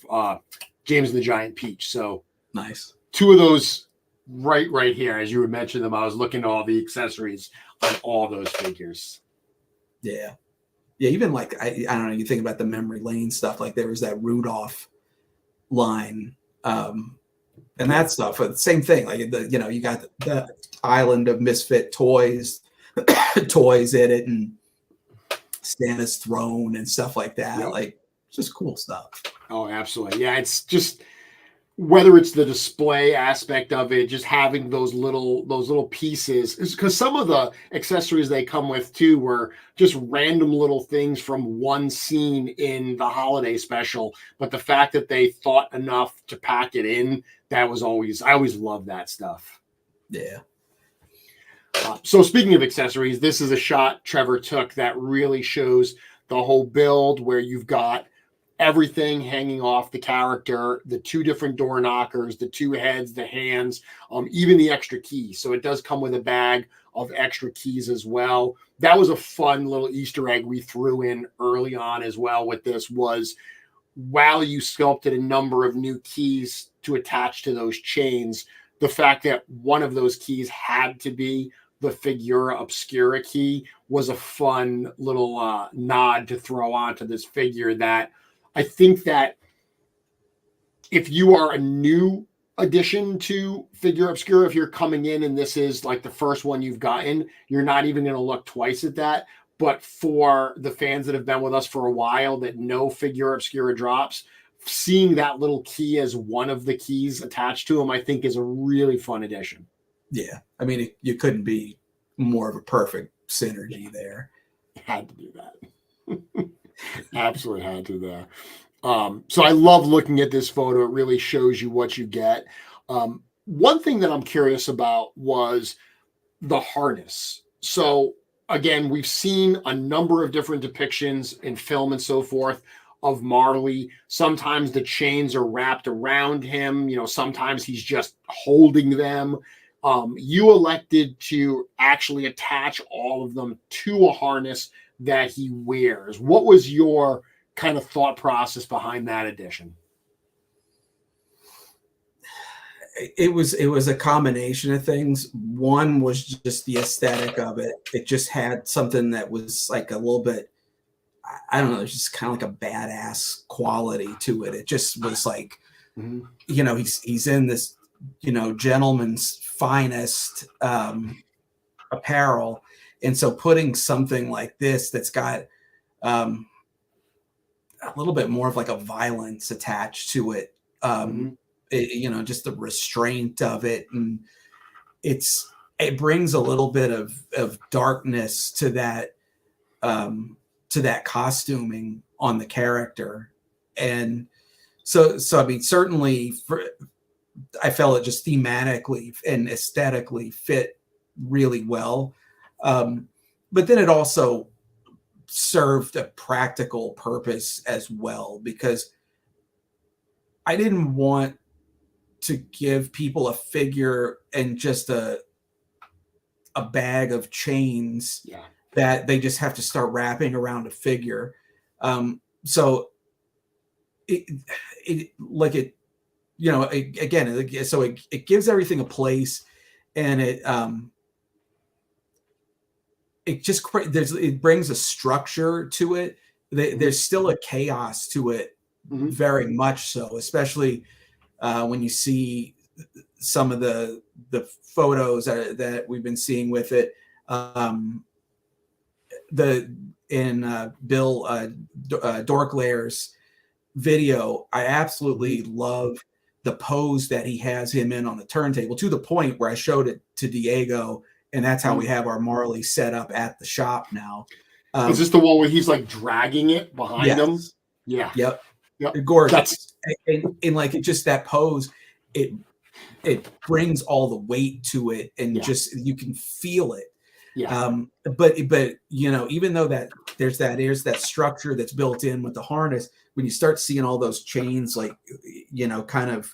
James and the Giant Peach. So nice. Two of those right here, as you would mention them. I was looking at all the accessories on all those figures. Yeah. Even like I don't know, you think about the Memory Lane stuff, like there was that Rudolph line, and that stuff. Same thing, like you got the island of misfit toys toys in it, and Santa's throne and stuff like that. Yep. Like just cool stuff. Oh, absolutely. Yeah, it's just whether it's the display aspect of it, just having those little pieces, because some of the accessories they come with too were just random little things from one scene in the holiday special. But the fact that they thought enough to pack it in, I always love that stuff. Yeah. So speaking of accessories, this is a shot Trevor took that really shows the whole build, where you've got everything hanging off the character, the two different door knockers, the two heads, the hands, even the extra keys. So it does come with a bag of extra keys as well. That was a fun little Easter egg we threw in early on as well with this, was while you sculpted a number of new keys to attach to those chains, the fact that one of those keys had to be the Figura Obscura key was a fun little nod to throw onto this figure. That I think that if you are a new addition to Figura Obscura, if you're coming in and this is like the first one you've gotten, you're not even going to look twice at that. But for the fans that have been with us for a while that know Figura Obscura drops, seeing that little key as one of the keys attached to them, I think is a really fun addition. Yeah. I mean, you couldn't be more of a perfect synergy there. Had to do that. Absolutely had to there. So I love looking at this photo. It really shows you what you get. One thing that I'm curious about was the harness. So again, we've seen a number of different depictions in film and so forth of Marley. Sometimes the chains are wrapped around him. Sometimes he's just holding them. You elected to actually attach all of them to a harness that he wears. What was your kind of thought process behind that addition? It was a combination of things. One was just the aesthetic of it. It just had something that was like a little bit, I don't know, it's just kind of like a badass quality to it. It just was like, he's in this, gentleman's finest apparel. And so putting something like this that's got a little bit more of like a violence attached to it, just the restraint of it, and it's it brings a little bit of darkness to that costuming on the character. And so I mean, certainly I felt it just thematically and aesthetically fit really well. But then it also served a practical purpose as well, because I didn't want to give people a figure and just a bag of chains that they just have to start wrapping around a figure. So it like it, you know, again, so it gives everything a place, and it brings a structure to it. There's still a chaos to it, very much so, especially when you see some of the photos that we've been seeing with it. Bill Dorklair's video, I absolutely love the pose that he has him in on the turntable, to the point where I showed it to Diego, and that's how we have our Marley set up at the shop now. Is this the one where he's like dragging it behind him? Yeah. Yep. Yep. Gorgeous. And like, it just, that pose, it brings all the weight to it, and just, you can feel it. Yeah. But you know, even though that there's that structure that's built in with the harness, when you start seeing all those chains, like, you know, kind of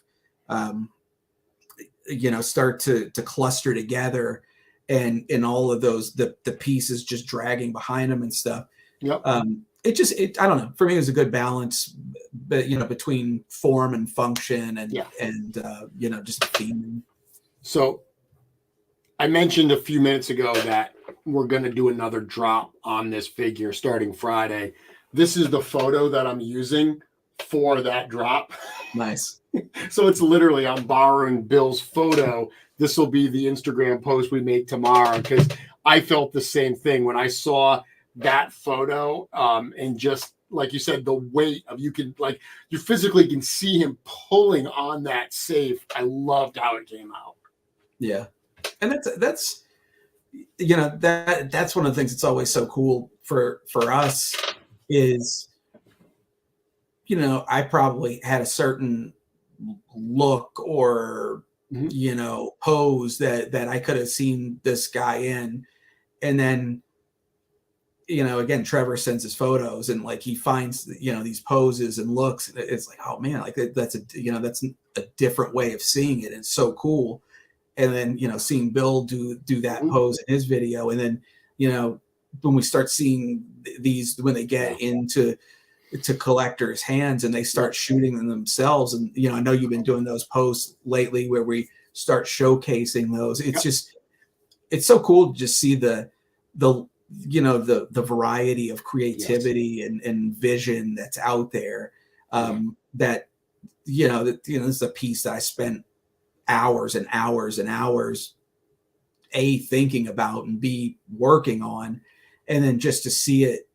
you know, start to cluster together, and all of those the pieces just dragging behind them and stuff. Yep. It I don't know, for me it was a good balance, but you know, between form and function, and you know, just theming. So I mentioned a few minutes ago that we're going to do another drop on this figure starting Friday. This is the photo that I'm using for that drop. Nice. So it's literally, I'm borrowing Bill's photo. This will be the Instagram post we make tomorrow, because I felt the same thing when I saw that photo. And just like you said, the weight of, you physically can see him pulling on that safe. I loved how it came out. Yeah. And that's you know, that's one of the things that's always so cool for us is, you know, I probably had a certain look or you know, pose that I could have seen this guy in, and then, you know, again, Trevor sends his photos, and like, he finds, you know, these poses and looks, it's like, oh man, like that's a different way of seeing it. It's so cool. And then, you know, seeing Bill do that pose in his video, and then, you know, when we start seeing these, when they get into collectors' hands and they start shooting them themselves, and you know, I know you've been doing those posts lately where we start showcasing those. It's just, it's so cool to just see the you know, the variety of creativity and vision that's out there. That you know, this is a piece that I spent hours and hours and hours thinking about, and working on, and then just to see it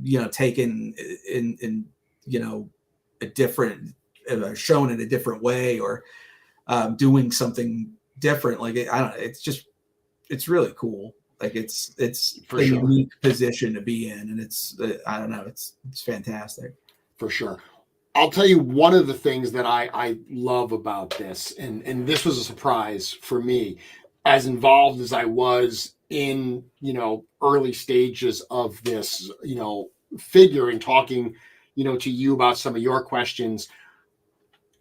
you know, taken in you know, a different shown in a different way, or doing something different, like I don't know, it's really cool. Like, it's for a sure. unique position to be in, and it's I don't know, it's fantastic. For sure. I'll tell you one of the things that I love about this, and this was a surprise for me, as involved as I was in, you know, early stages of this, you know, figure, and talking, you know, to you about some of your questions.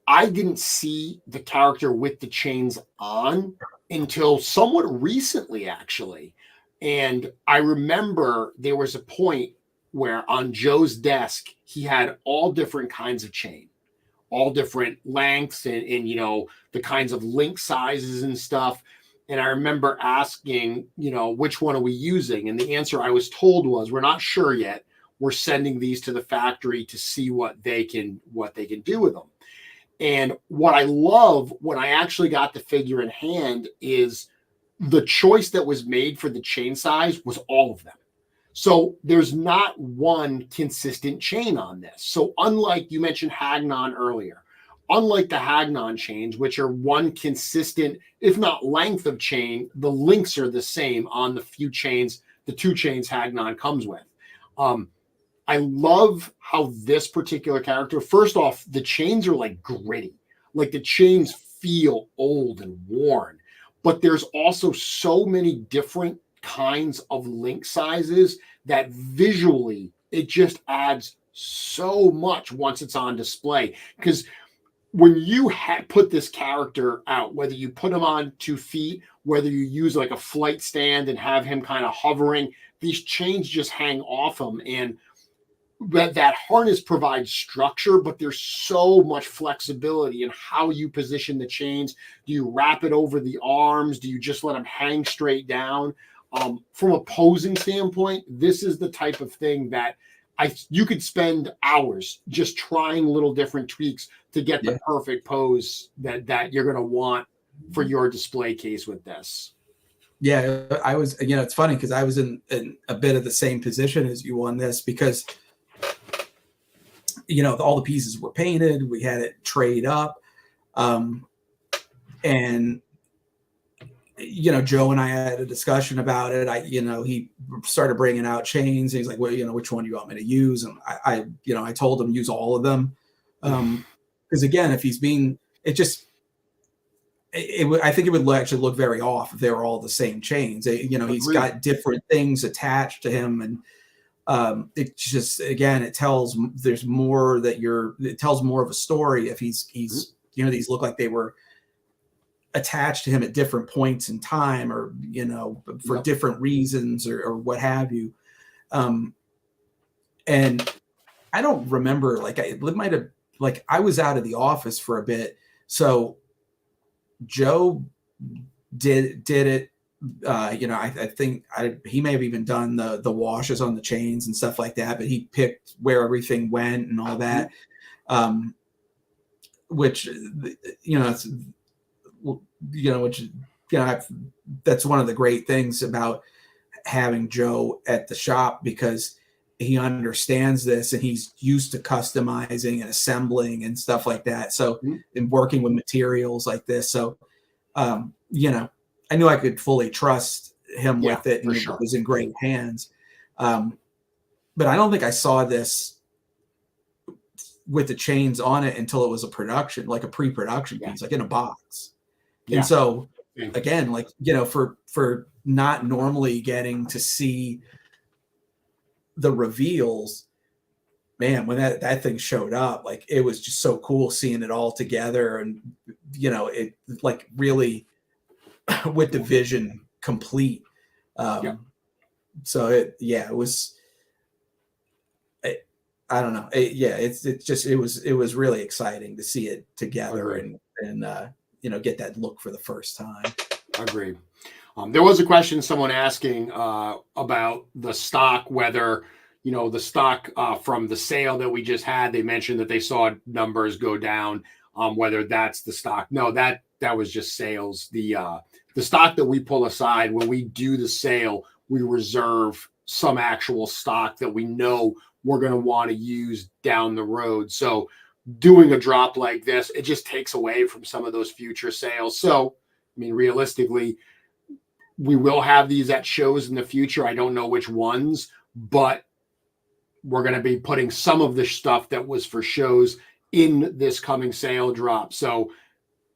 I didn't see the character with the chains on until somewhat recently, actually. And I remember there was a point where on Joe's desk, he had all different kinds of chain, all different lengths, and you know, the kinds of link sizes and stuff. And I remember asking, you know, which one are we using? And the answer I was told was, we're not sure yet. We're sending these to the factory to see what they can do with them. And what I love when I actually got the figure in hand is the choice that was made for the chain size was all of them. So there's not one consistent chain on this. So unlike, you mentioned Hagnon earlier, unlike the Hagnon chains, which are one consistent, if not length of chain, the links are the same on the few chains, the 2 chains Hagnon comes with. I love how this particular character, first off, the chains are like gritty, like the chains feel old and worn, but there's also so many different kinds of link sizes that visually it just adds so much once it's on display. Because when you put this character out, whether you put him on 2 feet, whether you use like a flight stand and have him kind of hovering, these chains just hang off him. And that harness provides structure, but there's so much flexibility in how you position the chains. Do you wrap it over the arms? Do you just let them hang straight down? From a posing standpoint, this is the type of thing that you could spend hours just trying little different tweaks to get the perfect pose that you're going to want for your display case with this. Yeah, I was, it's funny because I was in a bit of the same position as you on this, because all the pieces were painted. We had it trade up. And, Joe and I had a discussion about it. He started bringing out chains. And he's like, well, which one do you want me to use? And I told him use all of them. Because again, if he's being, I think it would actually look very off if they were all the same chains. He's got different things attached to him, and it just, again, it tells there's more it tells more of a story if he's these look like they were attached to him at different points in time, or for different reasons, or what have you. And I don't remember, I was out of the office for a bit, so Joe did it. I think he may have even done the washes on the chains and stuff like that, but he picked where everything went and all that. Which, that's one of the great things about having Joe at the shop, because he understands this and he's used to customizing and assembling and stuff like that. So, and working with materials like this. So, I knew I could fully trust him with it, and it was in great hands. But I don't think I saw this with the chains on it until it was a production, like a pre-production piece, like in a box. And so again, for not normally getting to see the reveals, man, when that thing showed up, it was just so cool seeing it all together, and it really with the vision complete. So it was, I don't know. It was really exciting to see it together and get that look for the first time. Agreed. There was a question, someone asking about the stock, whether, the stock from the sale that we just had, they mentioned that they saw numbers go down, whether that's the stock. No, that was just sales. The stock that we pull aside when we do the sale, we reserve some actual stock that we know we're going to want to use down the road. So doing a drop like this, it just takes away from some of those future sales. So, realistically, we will have these at shows in the future. I don't know which ones, but we're going to be putting some of the stuff that was for shows in this coming sale drop. So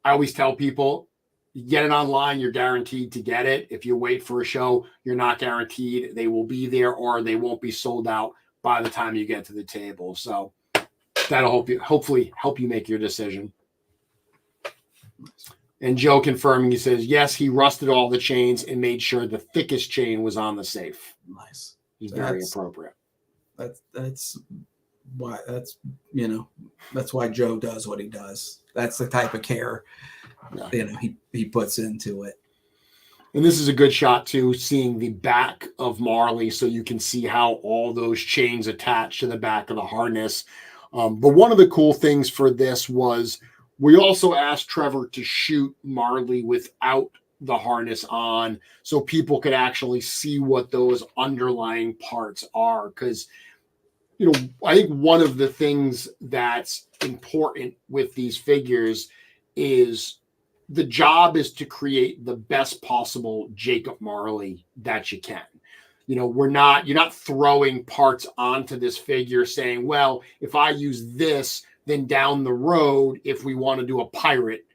I always tell people, you get it online, you're guaranteed to get it. If you wait for a show, you're not guaranteed they will be there, or they won't be sold out by the time you get to the table. So that'll hopefully help you make your decision. And Joe confirming, he says, yes, he rusted all the chains and made sure the thickest chain was on the safe. Nice. He's very appropriate. That's why that's why Joe does what he does. That's the type of care he puts into it. And this is a good shot too, seeing the back of Marley, so you can see how all those chains attach to the back of the harness. But one of the cool things for this was we also asked Trevor to shoot Marley without the harness on, so people could actually see what those underlying parts are. Because, I think one of the things that's important with these figures is the job is to create the best possible Jacob Marley that you can. You know, you're not throwing parts onto this figure saying, well, if I use this, then down the road, if we want to do a pirate,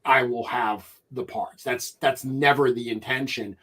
I will have the parts. That's never the intention.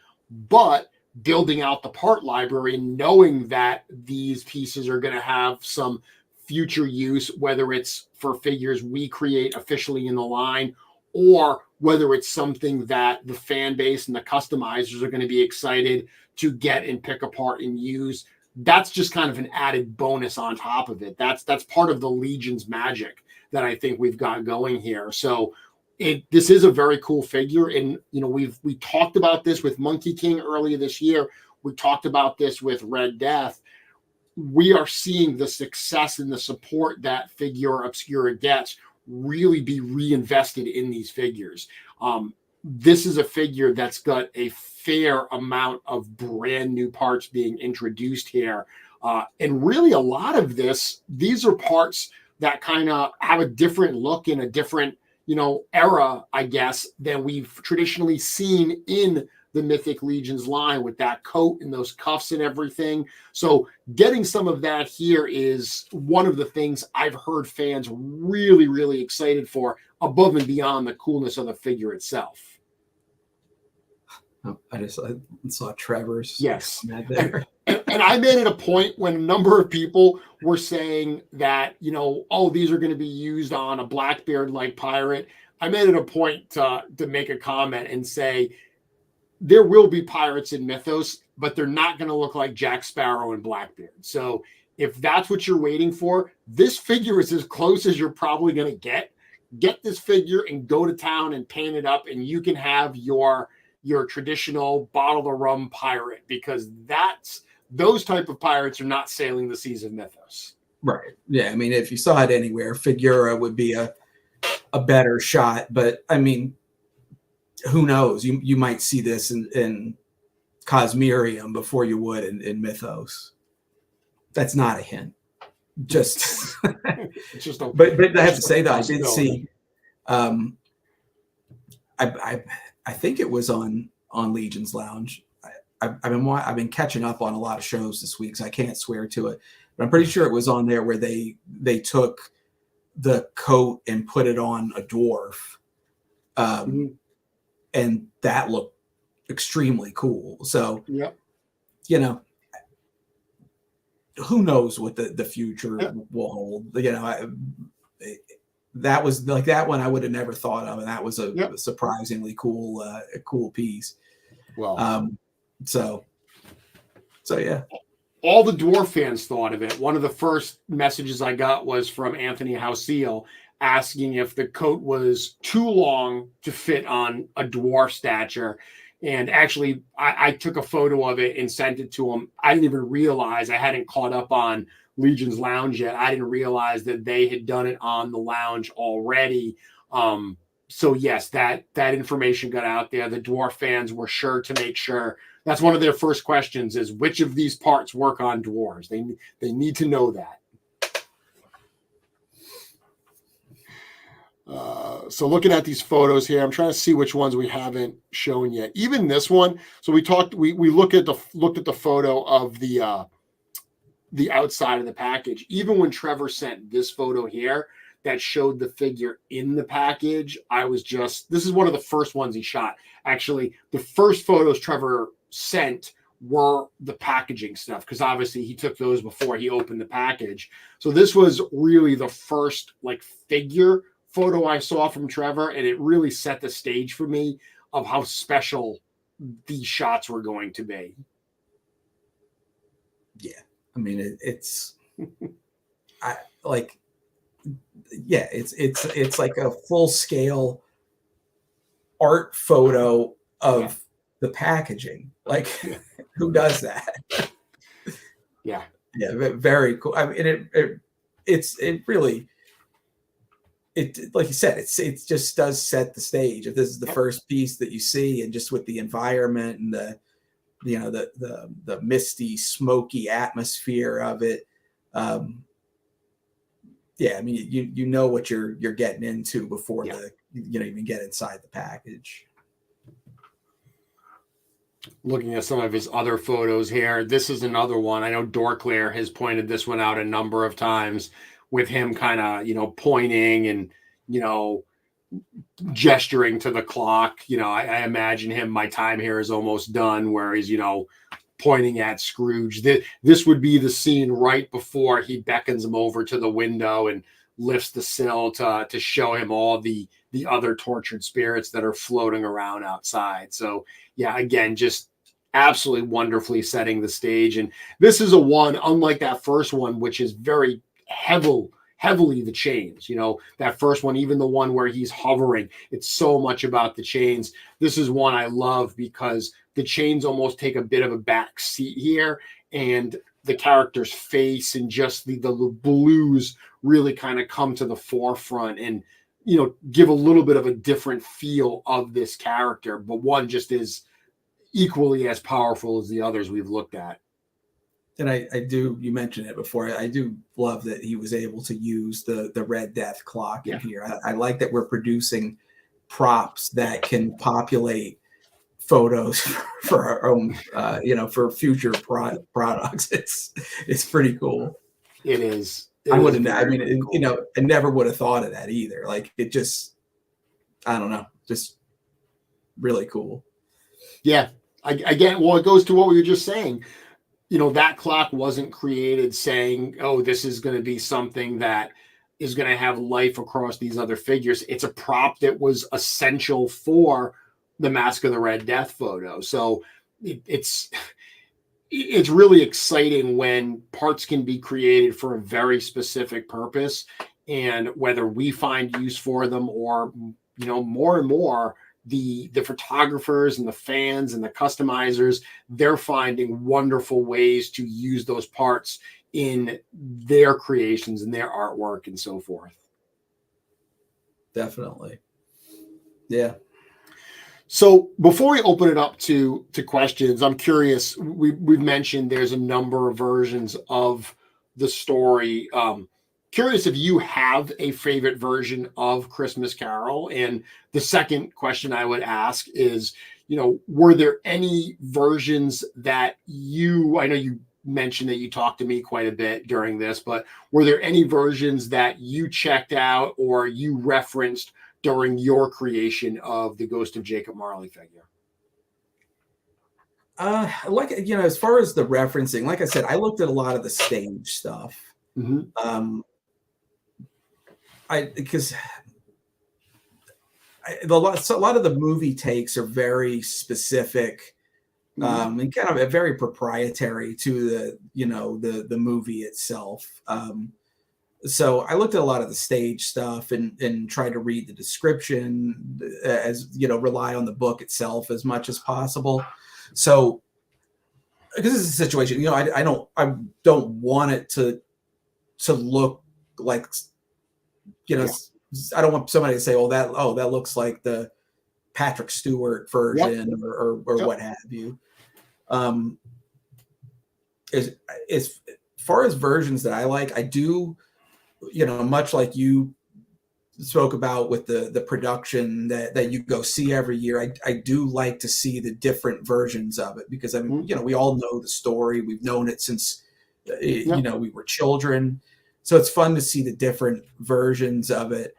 But building out the part library and knowing that these pieces are going to have some future use, whether it's for figures we create officially in the line, or whether it's something that the fan base and the customizers are going to be excited to get and pick apart and use. That's just kind of an added bonus on top of it. That's part of the Legion's magic that I think we've got going here. So this is a very cool figure. And, you know, we talked about this with Monkey King earlier this year. We talked about this with Red Death. We are seeing the success and the support that Figura Obscura gets really be reinvested in these figures. This is a figure that's got a fair amount of brand new parts being introduced here. And really a lot of these are parts that kind of have a different look in a different, you know, era, I guess, than we've traditionally seen in the Mythic Legions line with that coat and those cuffs and everything. So getting some of that here is one of the things I've heard fans really, really excited for, above and beyond the coolness of the figure itself. Oh, I saw Trevor's. Yes. There. And I made it a point when a number of people were saying that, you know, oh, these are going to be used on a Blackbeard-like pirate. I made it a point to make a comment and say, there will be pirates in Mythos, but they're not going to look like Jack Sparrow and Blackbeard. So if that's what you're waiting for, this figure is as close as you're probably going to get. Get this figure and go to town and paint it up, and you can have your traditional bottle of rum pirate, because those type of pirates are not sailing the seas of Mythos. Right. Yeah. I mean, if you saw it anywhere, Figura would be a better shot. But I mean, who knows? You might see this in Cosmerium before you would in Mythos. That's not a hint. Just, it's just a, but I have to say that I did see. I think it was on Legion's Lounge. I've been catching up on a lot of shows this week, so I can't swear to it, but I'm pretty sure it was on there where they took the coat and put it on a dwarf, and that looked extremely cool. So, yeah, you know, who knows what the future will hold? You know, that was like that one I would have never thought of, and that was a surprisingly cool piece. Well, so yeah. All the dwarf fans thought of it. One of the first messages I got was from Anthony Hauseal asking if the coat was too long to fit on a dwarf stature. And actually, I took a photo of it and sent it to him. I didn't even realize, I hadn't caught up on Legion's Lounge yet. I didn't realize that they had done it on the lounge already. So yes, that information got out there. The dwarf fans were sure to make sure. That's one of their first questions is, which of these parts work on dwarves? They need to know that. So looking at these photos here, I'm trying to see which ones we haven't shown yet. Even this one. So we looked at the photo of the outside of the package. Even when Trevor sent this photo here that showed the figure in the package, this is one of the first ones he shot. Actually, the first photos Trevor sent were the packaging stuff, because obviously he took those before he opened the package. So this was really the first like figure photo I saw from Trevor, and it really set the stage for me of how special these shots were going to be. Yeah, I mean it's like a full scale art photo of the packaging. Like, who does that? Yeah, very cool. I mean, it really. It, like you said, it just does set the stage. If this is the first piece that you see, and just with the environment and the misty, smoky atmosphere of it, yeah, I mean, you know what you're getting into before Yeah. the even get inside the package. Looking at some of his other photos here, this is another one. I know Dorclair has pointed this one out a number of times with him kind of, pointing and, gesturing to the clock. I imagine him, my time here is almost done, where he's, pointing at Scrooge. This would be the scene right before he beckons him over to the window and lifts the sill to show him all the other tortured spirits that are floating around outside. So yeah, again, just absolutely wonderfully setting the stage. And this is a one, unlike that first one, which is very heavily the chains. That first one, even the one where he's hovering, it's so much about the chains. This is one I love because the chains almost take a bit of a back seat here, and the character's face and just the blues really kind of come to the forefront and give a little bit of a different feel of this character, but one just is equally as powerful as the others we've looked at. And I do, you mentioned it before, I do love that he was able to use the Red Death clock in here. I like that we're producing props that can populate photos for our own, for future products. It's pretty cool. It is. I wouldn't, I mean, cool. I never would have thought of that either. Like, it just, I don't know, just really cool. Yeah. Again, well, it goes to what we were just saying. That clock wasn't created saying, oh, this is going to be something that is going to have life across these other figures. It's a prop that was essential for the Mask of the Red Death photo. So it's really exciting when parts can be created for a very specific purpose, and whether we find use for them or, more and more, the photographers and the fans and the customizers, they're finding wonderful ways to use those parts in their creations and their artwork and so forth. Definitely. Yeah. So before we open it up to questions, I'm curious, we've mentioned there's a number of versions of the story. Curious if you have a favorite version of Christmas Carol. And the second question I would ask is, were there any versions that I know you mentioned that you talked to me quite a bit during this, but were there any versions that you checked out or you referenced during your creation of the Ghost of Jacob Marley figure? As far as the referencing, like I said, I looked at a lot of the stage stuff. Mm-hmm. Because a lot of the movie takes are very specific, and kind of very proprietary to the movie itself. So I looked at a lot of the stage stuff and tried to read the description, as rely on the book itself as much as possible. So because this is a situation, I don't want it to look like, I don't want somebody to say, that looks like the Patrick Stewart version or what have you. As far as versions that I like, I do, much like you spoke about with the production that you go see every year, I do like to see the different versions of it, because we all know the story. We've known it since, we were children. So it's fun to see the different versions of it.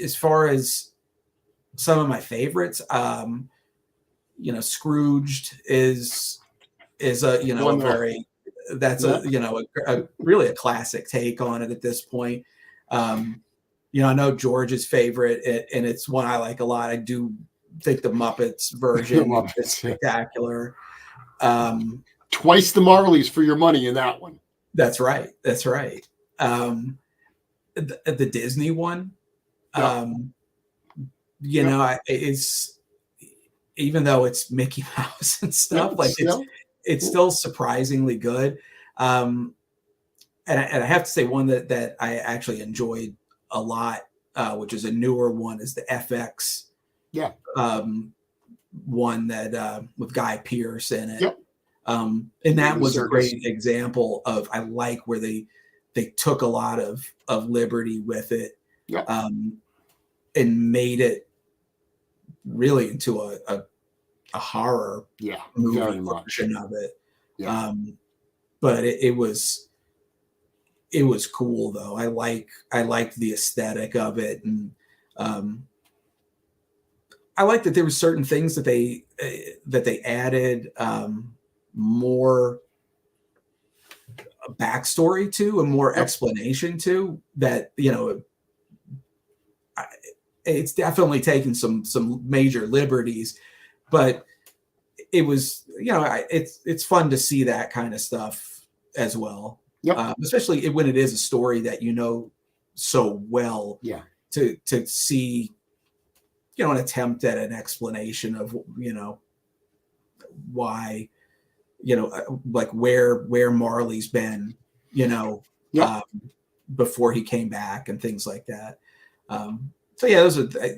As far as some of my favorites, Scrooged is a very, that's really a classic take on it at this point. I know George's favorite, and it's one I like a lot. I do think the Muppets version is spectacular. Twice the Marleys for your money in that one. That's right. The Disney one, it's, even though it's Mickey Mouse and stuff, it's still surprisingly good. And I have to say, one that I actually enjoyed a lot, which is a newer one, is the FX one that with Guy Pearce in it. And that was a great example of, I like where they they took a lot of liberty with it, Yep. and made it really into a horror movie very much version of it. Yeah. But it was cool though. I liked the aesthetic of it, and I like that there were certain things that they added more backstory to and more explanation to, that, you know, it's definitely taken some major liberties, but it was, you know, it's fun to see that kind of stuff as well. Especially when it is a story that you know so well. To see, you know, an attempt at an explanation of, you know, why, you know, like where Marley's been, you know, before he came back and things like that. So yeah,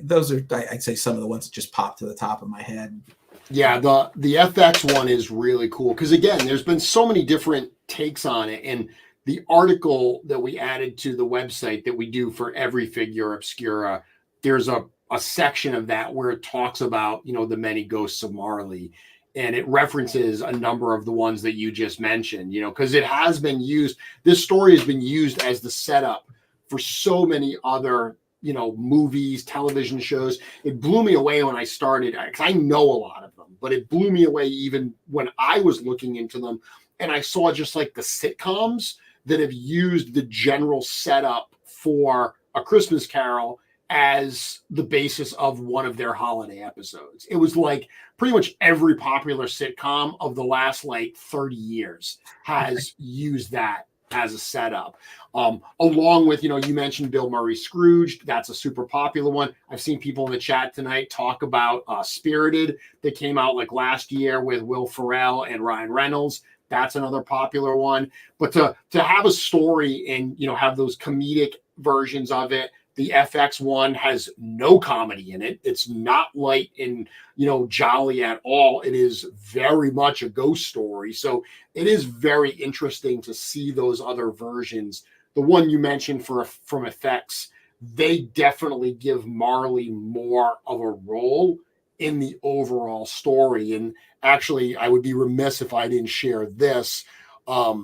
those are I'd say some of the ones that just popped to the top of my head. Yeah, the FX one is really cool because, again, there's been so many different takes on it, and the article that we added to the website that we do for every Figura Obscura, there's a section of that where it talks about, you know, the many ghosts of Marley, and it references a number of the ones that you just mentioned, you know, because it has been used. This story has been used as the setup for so many other, you know, movies, television shows. It blew me away when I started, because I know a lot of them, but it blew me away even when I was looking into them, and I saw just like the sitcoms that have used the general setup for A Christmas Carol as the basis of one of their holiday episodes. It was like pretty much every popular sitcom of the last like 30 years has used that as a setup. Along with, you know, you mentioned Bill Murray's Scrooge. That's a super popular one. I've seen people in the chat tonight talk about Spirited that came out like last year with Will Ferrell and Ryan Reynolds. That's another popular one. But to have a story and, you know, have those comedic versions of it. The FX one has no comedy in it. It's not light and, you know, jolly at all. It is very much a ghost story. So it is very interesting to see those other versions. The one you mentioned from FX, they definitely give Marley more of a role in the overall story. And actually, I would be remiss if I didn't share this. I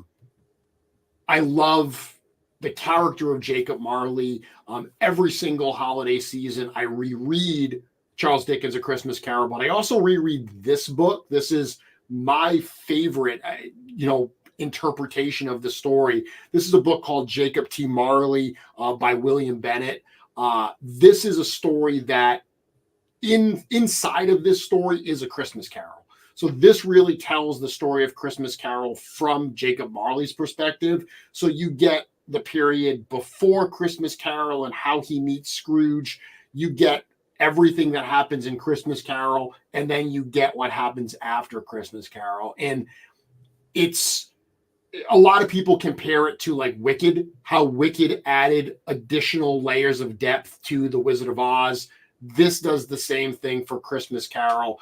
love the character of Jacob Marley. Every single holiday season, I reread Charles Dickens' A Christmas Carol, but I also reread this book. This is my favorite, you know, interpretation of the story. This is a book called Jacob T. Marley by William Bennett. This is a story that inside of this story is A Christmas Carol. So this really tells the story of Christmas Carol from Jacob Marley's perspective. So you get the period before Christmas Carol and how he meets Scrooge. You get everything that happens in Christmas Carol, and then you get what happens after Christmas Carol. And it's, a lot of people compare it to like Wicked, how Wicked added additional layers of depth to The Wizard of Oz. This does the same thing for Christmas Carol.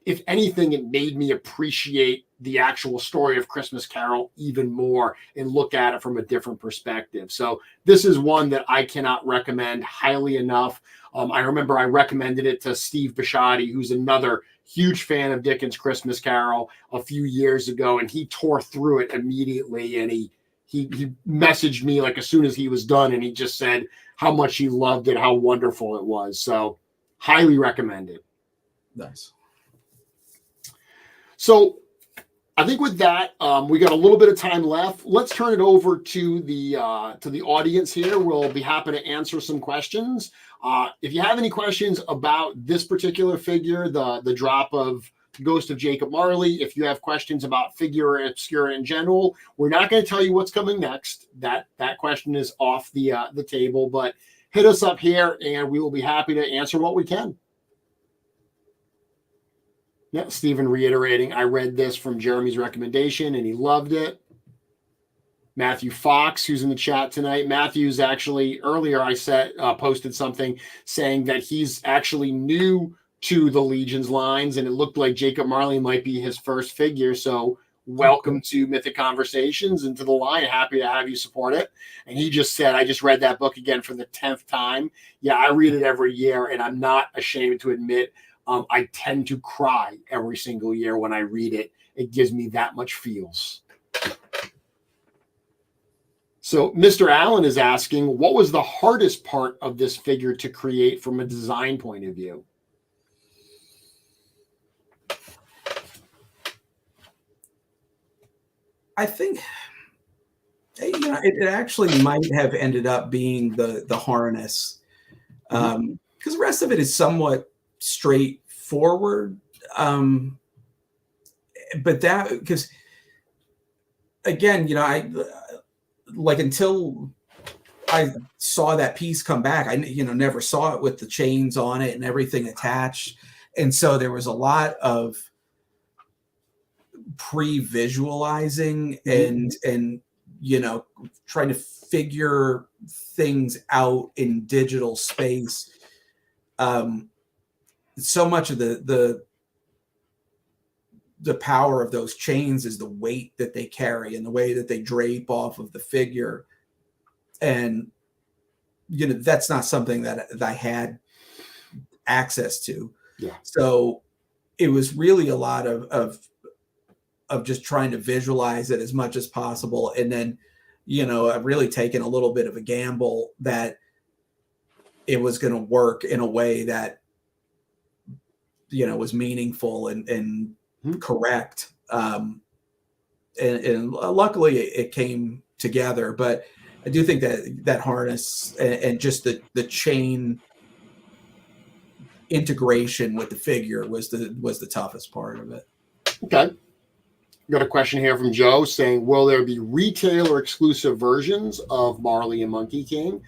If anything, it made me appreciate the actual story of Christmas Carol even more and look at it from a different perspective. So this is one that I cannot recommend highly enough. I remember I recommended it to Steve Bisciotti, who's another huge fan of Dickens' Christmas Carol, a few years ago, and he tore through it immediately. And he messaged me like as soon as he was done, and he just said how much he loved it, how wonderful it was. So highly recommended. Nice. So I think with that, we got a little bit of time left. Let's turn it over to the audience here. We'll be happy to answer some questions. If you have any questions about this particular figure, the drop of Ghost of Jacob Marley, if you have questions about Figura Obscura in general, we're not going to tell you what's coming next. That question is off the table, but hit us up here and we will be happy to answer what we can. Yeah, Stephen reiterating, I read this from Jeremy's recommendation and he loved it. Matthew Fox, who's in the chat tonight. Matthew's actually, earlier I said, posted something saying that he's actually new to the Legion's lines and it looked like Jacob Marley might be his first figure. So welcome to Mythic Conversations and to the line. Happy to have you support it. And he just said, I just read that book again for the 10th time. Yeah, I read it every year, and I'm not ashamed to admit I tend to cry every single year when I read it. It gives me that much feels. So Mr. Allen is asking, what was the hardest part of this figure to create from a design point of view? I think, it actually might have ended up being the harness, because the rest of it is somewhat straightforward. But that, because again, until I saw that piece come back, I never saw it with the chains on it and everything attached, and so there was a lot of pre-visualizing and trying to figure things out in digital space. So much of the power of those chains is the weight that they carry and the way that they drape off of the figure. And, that's not something that I had access to. Yeah. So it was really a lot of just trying to visualize it as much as possible. And then, I've really taken a little bit of a gamble that it was going to work in a way that, was meaningful and correct. And luckily it came together, but I do think that harness and just the chain integration with the figure was the toughest part of it. Okay. Got a question here from Joe saying, will there be retailer exclusive versions of Marley and Monkey King?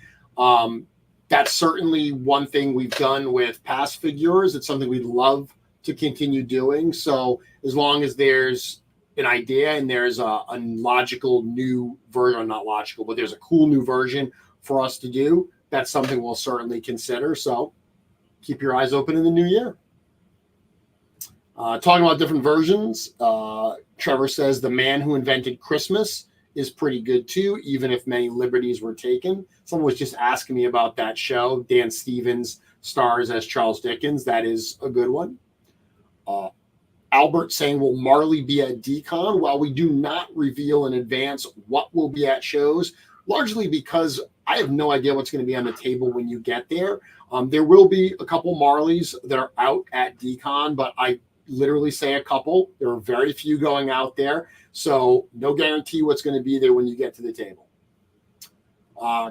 That's certainly one thing we've done with past figures. It's something we'd love to continue doing. So as long as there's an idea and there's a logical new version, or not logical, but there's a cool new version for us to do, that's something we'll certainly consider. So keep your eyes open in the new year. Talking about different versions, Trevor says The Man Who Invented Christmas is pretty good too, even if many liberties were taken. Someone was just asking me about that show. Dan Stevens stars as Charles Dickens. That is a good one. Albert saying, will Marley be at DCon? While we do not reveal in advance what will be at shows, largely because I have no idea what's going to be on the table when you get there. There will be a couple Marleys that are out at DCon, but I literally say a couple. There are very few going out there, so no guarantee what's going to be there when you get to the table.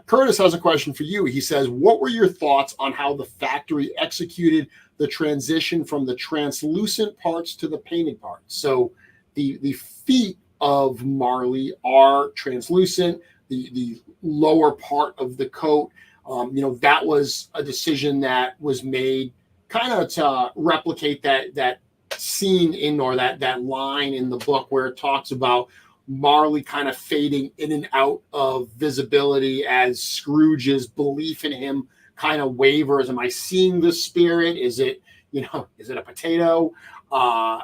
Curtis has a question for you. He says, what were your thoughts on how the factory executed the transition from the translucent parts to the painted parts? So the feet of Marley are translucent. The lower part of the coat, that was a decision that was made kind of to replicate that scene in, or that line in the book where it talks about Marley kind of fading in and out of visibility as Scrooge's belief in him kind of wavers. Am I seeing the spirit? Is it a potato?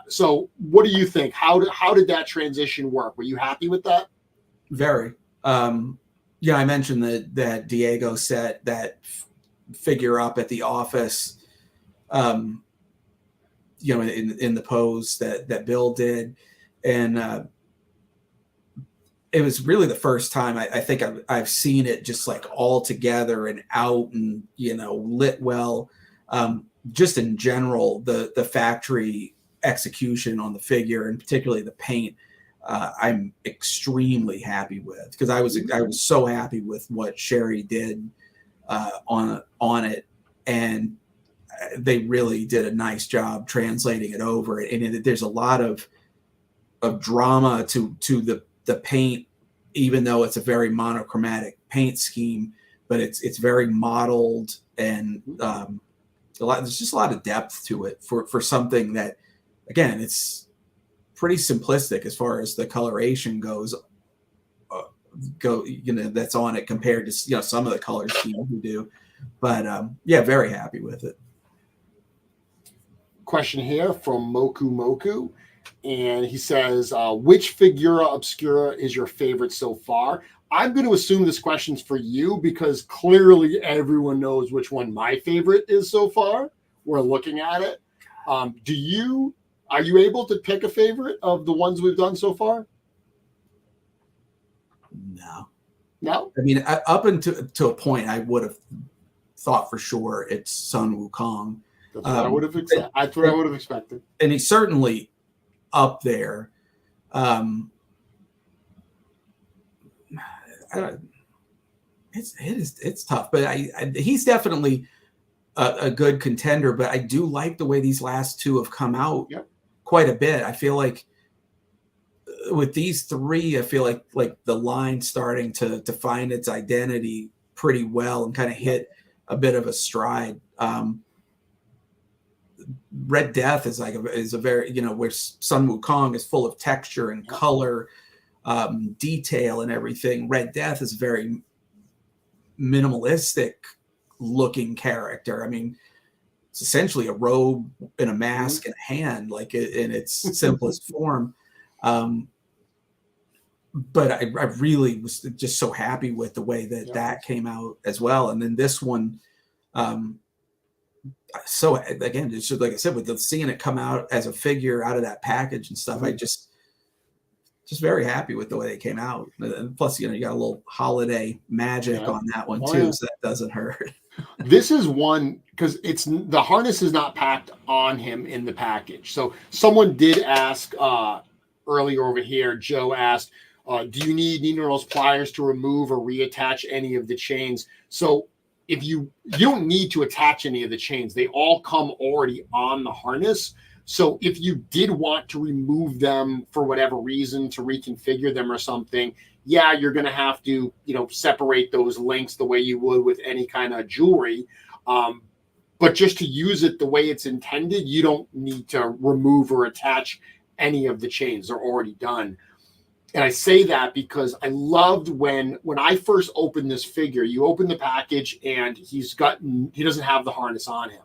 So what do you think? How did that transition work? Were you happy with that? Very. I mentioned that Diego set that figure up at the office, in the pose that Bill did. And it was really the first time I think I've seen it just like all together and out and, lit well. Just in general, the factory execution on the figure and particularly the paint, I'm extremely happy with, because I was so happy with what Sherry did on it, and they really did a nice job translating it over. And there's a lot of drama to the paint, even though it's a very monochromatic paint scheme, but it's very modeled, and there's just a lot of depth to it for something that, again, it's pretty simplistic as far as the coloration goes. That's on it compared to some of the color schemes we do, but very happy with it. Question here from Moku. And he says, which Figura Obscura is your favorite so far? I'm going to assume this question's for you because clearly everyone knows which one my favorite is so far. We're looking at it. Are you able to pick a favorite of the ones we've done so far? No. I mean, up until a point, I would have thought for sure it's Sun Wukong. That's what I would have expected. That's what I would have expected. And he's certainly up there. It's tough, but he's definitely a good contender. But I do like the way these last two have come out quite a bit. I feel like with these three, I feel like the line's starting to find its identity pretty well and kind of hit a bit of a stride. Red Death is a very, where Sun Wukong is full of texture and color, detail and everything. Red Death is a very minimalistic looking character. I mean, it's essentially a robe and a mask and a hand, like in its simplest form. But I really was just so happy with the way that came out as well. And then this one, so again, just like I said, with seeing it come out as a figure out of that package and stuff, I just very happy with the way it came out. And plus, you got a little holiday magic on that one too, so that doesn't hurt. This is one because the harness is not packed on him in the package. So someone did ask earlier over here. Joe asked, "Do you need needle-nose pliers to remove or reattach any of the chains?" So if you don't need to attach any of the chains, they all come already on the harness. So if you did want to remove them for whatever reason to reconfigure them or something, you're going to have to, separate those links the way you would with any kind of jewelry. But just to use it the way it's intended, you don't need to remove or attach any of the chains. They're already done. And I say that because I loved when I first opened this figure, you open the package and he doesn't have the harness on him.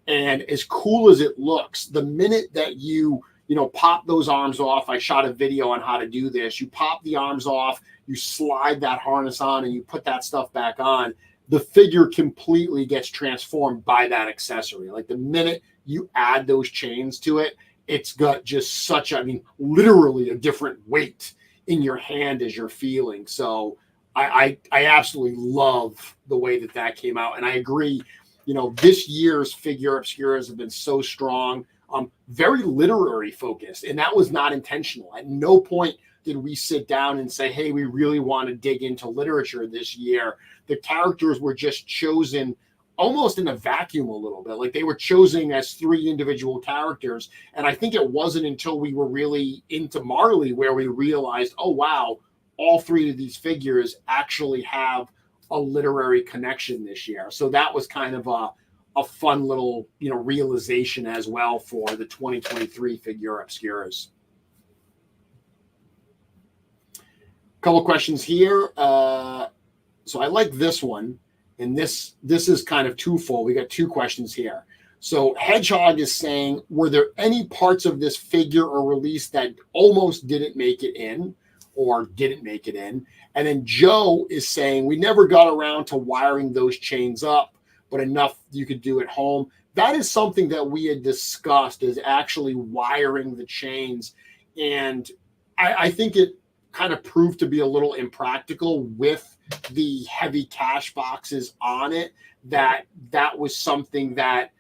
And as cool as it looks, the minute that you pop those arms off, I shot a video on how to do this. You pop the arms off, you slide that harness on and you put that stuff back on. The figure completely gets transformed by that accessory. Like the minute you add those chains to it, it's got just literally a different weight in your hand as you're feeling. So I absolutely love the way that came out. And I agree, this year's Figura Obscuras have been so strong, very literary focused. And that was not intentional. At no point did we sit down and say, hey, we really want to dig into literature this year. The characters were just chosen almost in a vacuum a little bit. Like they were chosen as three individual characters. And I think it wasn't until we were really into Marley where we realized, oh, wow, all three of these figures actually have a literary connection this year. So that was kind of a fun little, realization as well for the 2023 Figura Obscuras. Couple questions here. So I like this one. And this is kind of twofold. We got two questions here. So Hedgehog is saying, were there any parts of this figure or release that almost didn't make it in or didn't make it in? And then Joe is saying, we never got around to wiring those chains up, but enough you could do at home. That is something that we had discussed, is actually wiring the chains. And I think it kind of proved to be a little impractical with the heavy cash boxes on it. That was something that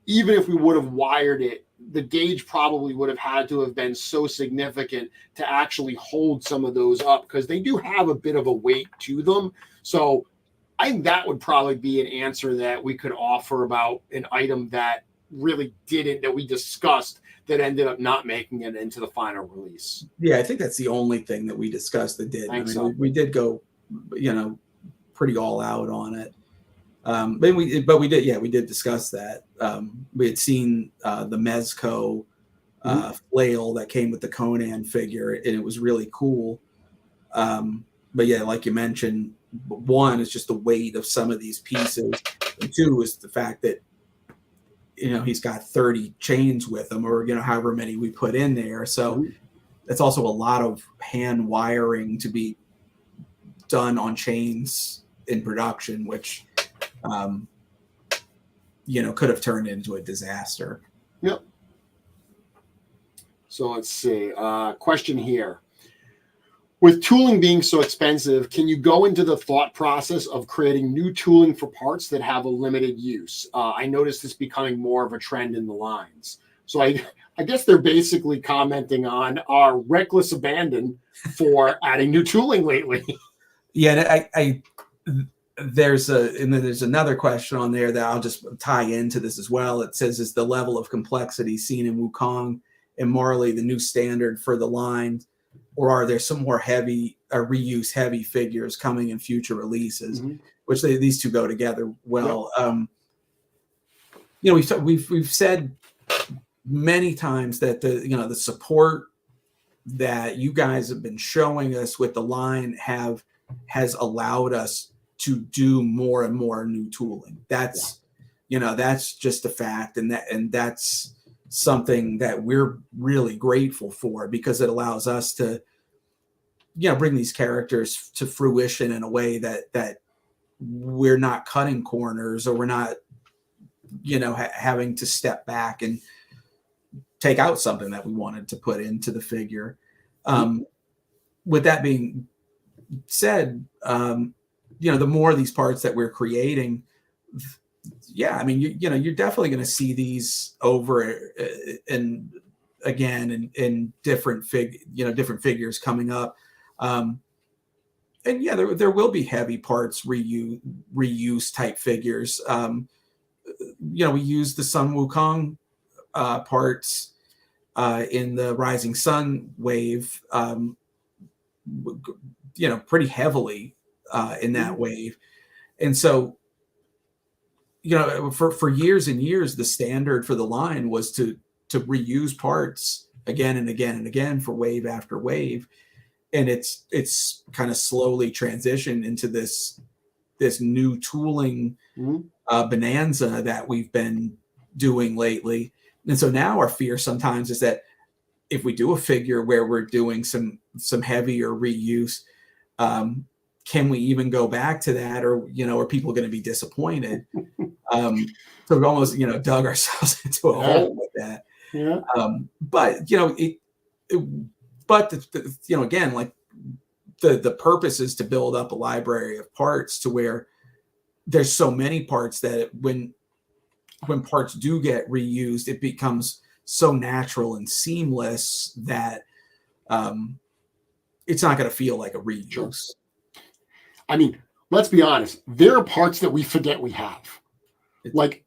even if we would have wired it, the gauge probably would have had to have been so significant to actually hold some of those up, because they do have a bit of a weight to them. So I think that would probably be an answer that we could offer about an item that really that we discussed that ended up not making it into the final release. Yeah, I think that's the only thing that we discussed that did. We did go, pretty all out on it. But we did discuss that. We had seen the Mezco flail that came with the Conan figure, and it was really cool. But yeah, like you mentioned, one is just the weight of some of these pieces, and two is the fact that he's got 30 chains with him, or, however many we put in there. So that's also a lot of hand wiring to be done on chains in production, which, could have turned into a disaster. Yep. So let's see. Question here. With tooling being so expensive, can you go into the thought process of creating new tooling for parts that have a limited use? I noticed this becoming more of a trend in the lines. So I guess they're basically commenting on our reckless abandon for adding new tooling lately. Yeah, there's another question on there that I'll just tie into this as well. It says, is the level of complexity seen in Wukong and Marley the new standard for the line, or are there some more heavy or reuse heavy figures coming in future releases? Which these two go together well. We've said many times that the support that you guys have been showing us with the line has allowed us to do more and more new tooling. That's just a fact, and that's something that we're really grateful for, because it allows us to bring these characters to fruition in a way that we're not cutting corners, or we're not having to step back and take out something that we wanted to put into the figure. With that being said, the more of these parts that we're creating, you're definitely going to see these over and again in different figures coming up. There will be heavy parts reuse type figures. We use the Sun Wukong parts in the Rising Sun wave, pretty heavily in that wave. And so, for years and years, the standard for the line was to reuse parts again and again and again for wave after wave. And it's kind of slowly transitioned into this new tooling bonanza that we've been doing lately. And so now our fear sometimes is that if we do a figure where we're doing some heavier reuse, can we even go back to that, or are people going to be disappointed? So we've almost dug ourselves into a hole with that. But again, like the purpose is to build up a library of parts to where there's so many parts that when parts do get reused, it becomes so natural and seamless that it's not going to feel like a reuse. Sure. I mean, let's be honest. There are parts that we forget we have, like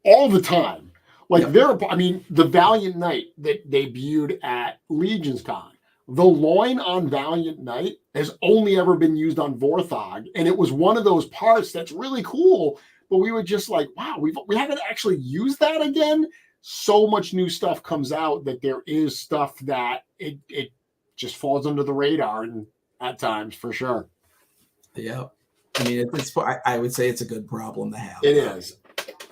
all the time. Like the Valiant Knight that debuted at Legion's Con, the loin on Valiant Knight has only ever been used on Vorthog, and it was one of those parts that's really cool. But we were just like, wow, we haven't actually used that again. So much new stuff comes out that there is stuff that it just falls under the radar, and at times, for sure. Yeah, I mean, I would say it's a good problem to have. It is.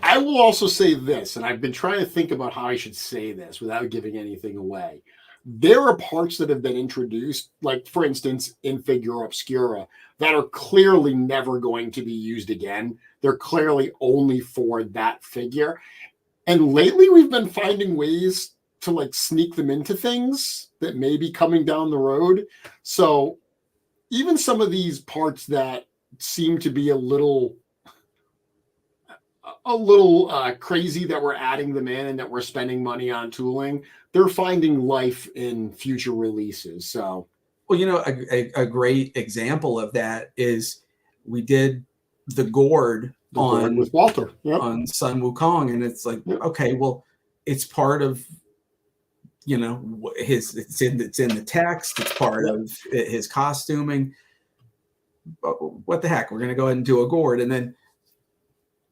I will also say this, and I've been trying to think about how I should say this without giving anything away. There are parts that have been introduced, like, for instance, in Figura Obscura, that are clearly never going to be used again. They're clearly only for that figure. And lately we've been finding ways to like sneak them into things that may be coming down the road. So even some of these parts that seem to be a little crazy that we're adding them in and that we're spending money on tooling, they're finding life in future releases. So, well, a great example of that is we did the gourd with Walter on Sun Wukong, and it's like, okay, well, it's part of it's in the text, it's part of his costuming. But what the heck, we're gonna go ahead and do a gourd, and then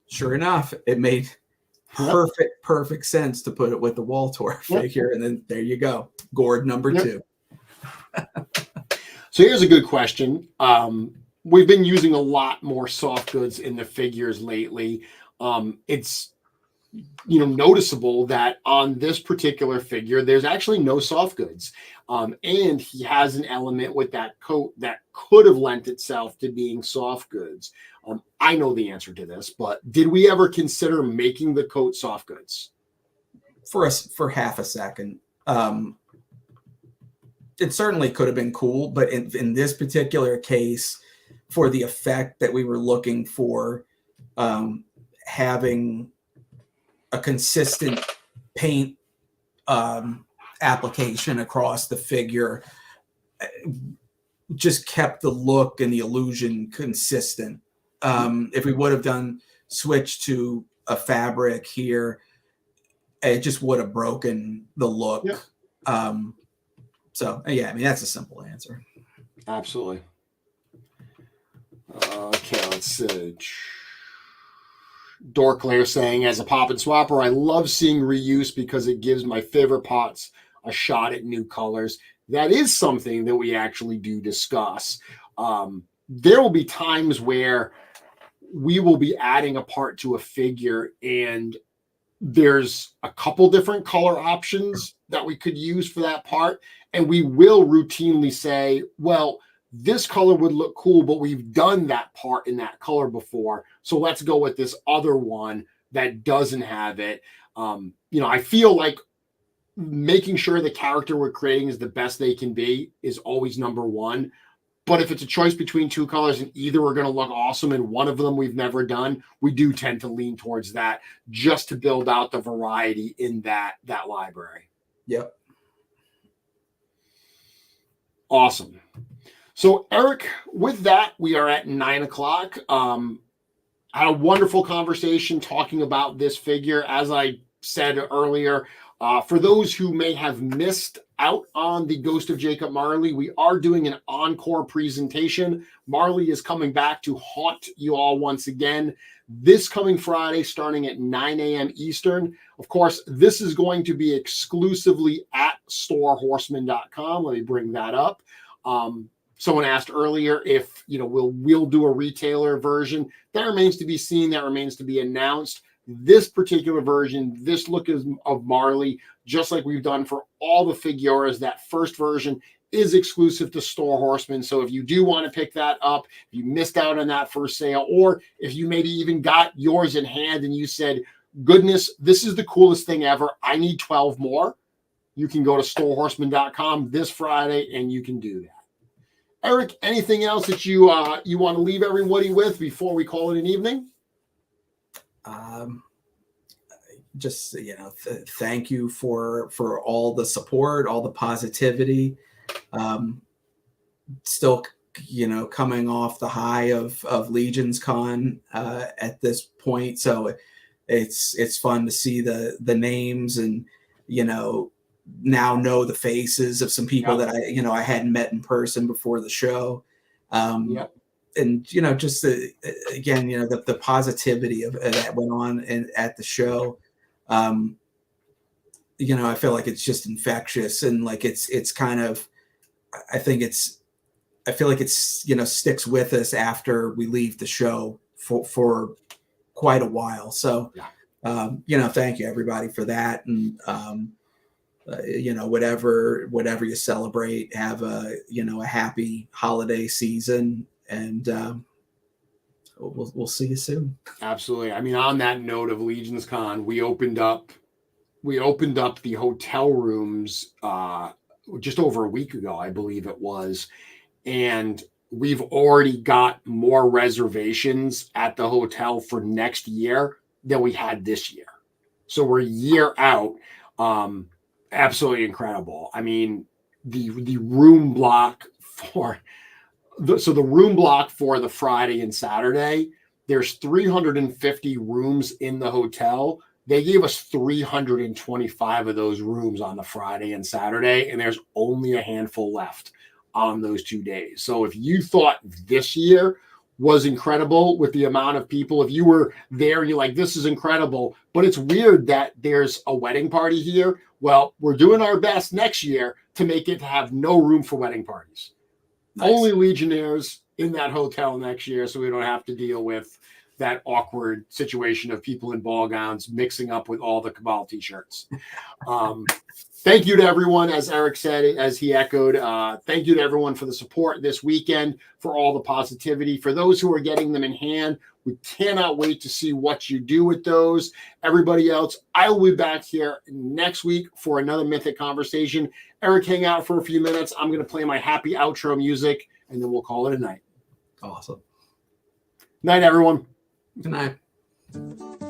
sure enough, it made perfect sense to put it with the Waltor figure, and then there you go, gourd number 2. So here's a good question. We've been using a lot more soft goods in the figures lately. It's noticeable that on this particular figure, there's actually no soft goods. And he has an element with that coat that could have lent itself to being soft goods. I know the answer to this, but did we ever consider making the coat soft goods? For half a second. It certainly could have been cool, but in this particular case, for the effect that we were looking for, having a consistent paint application across the figure just kept the look and the illusion consistent. If we would have done switch to a fabric here, it just would have broken the look. Yeah. So yeah, I mean, that's a simple answer. Absolutely. Okay, let's see. Dorklair saying, as a pop and swapper, I love seeing reuse because it gives my favorite pots a shot at new colors. That is something that we actually do discuss. There will be times where we will be adding a part to a figure and there's a couple different color options that we could use for that part. And we will routinely say, well, this color would look cool, but we've done that part in that color before. So let's go with this other one that doesn't have it. I feel like making sure the character we're creating is the best they can be is always number one. But if it's a choice between two colors and either are going to look awesome and one of them we've never done, we do tend to lean towards that just to build out the variety in that library. Yep. Awesome. So, Eric, with that, we are at 9:00. Had a wonderful conversation talking about this figure. As I said earlier, for those who may have missed out on the Ghost of Jacob Marley, we are doing an encore presentation. Marley is coming back to haunt you all once again this coming Friday, starting at 9 a.m. Eastern. Of course, this is going to be exclusively at storehorseman.com. Let me bring that up. Someone asked earlier if, we'll do a retailer version. That remains to be seen. That remains to be announced. This particular version, this look of Marley, just like we've done for all the figuras, that first version is exclusive to Store Horseman. So if you do want to pick that up, if you missed out on that first sale, or if you maybe even got yours in hand and you said, goodness, this is the coolest thing ever, I need 12 more, you can go to storehorseman.com this Friday and you can do that. Eric, anything else that you want to leave everybody with before we call it an evening? Just, thank you for all the support, all the positivity. Still, coming off the high of Legion's Con at this point. So it's fun to see the names and, now know the faces of some people that I hadn't met in person before the show. And, just again, the positivity of that went on at the show. I feel like it's just infectious and like it's kind of, I feel like it's, sticks with us after we leave the show for quite a while. So, thank you everybody for that. And, whatever you celebrate, have a happy holiday season, and we'll see you soon. Absolutely. I mean, on that note of Legion's Con, we opened up the hotel rooms just over a week ago, I believe it was, and we've already got more reservations at the hotel for next year than we had this year. So we're a year out. Absolutely incredible. I mean, the room block for the Friday and Saturday, there's 350 rooms in the hotel. They gave us 325 of those rooms on the Friday and Saturday, and there's only a handful left on those 2 days. So if you thought this year was incredible with the amount of people, if you were there, you're like, this is incredible, but it's weird that there's a wedding party here. Well, we're doing our best next year to make it to have no room for wedding parties. Nice. Only Legionnaires in that hotel next year, so we don't have to deal with that awkward situation of people in ball gowns mixing up with all the Cabal t-shirts. Thank you to everyone, as Eric said, as he echoed. Thank you to everyone for the support this weekend, for all the positivity. For those who are getting them in hand, we cannot wait to see what you do with those. Everybody else, I will be back here next week for another Mythic conversation. Eric, hang out for a few minutes. I'm going to play my happy outro music, and then we'll call it a night. Awesome. Night, everyone. Good night.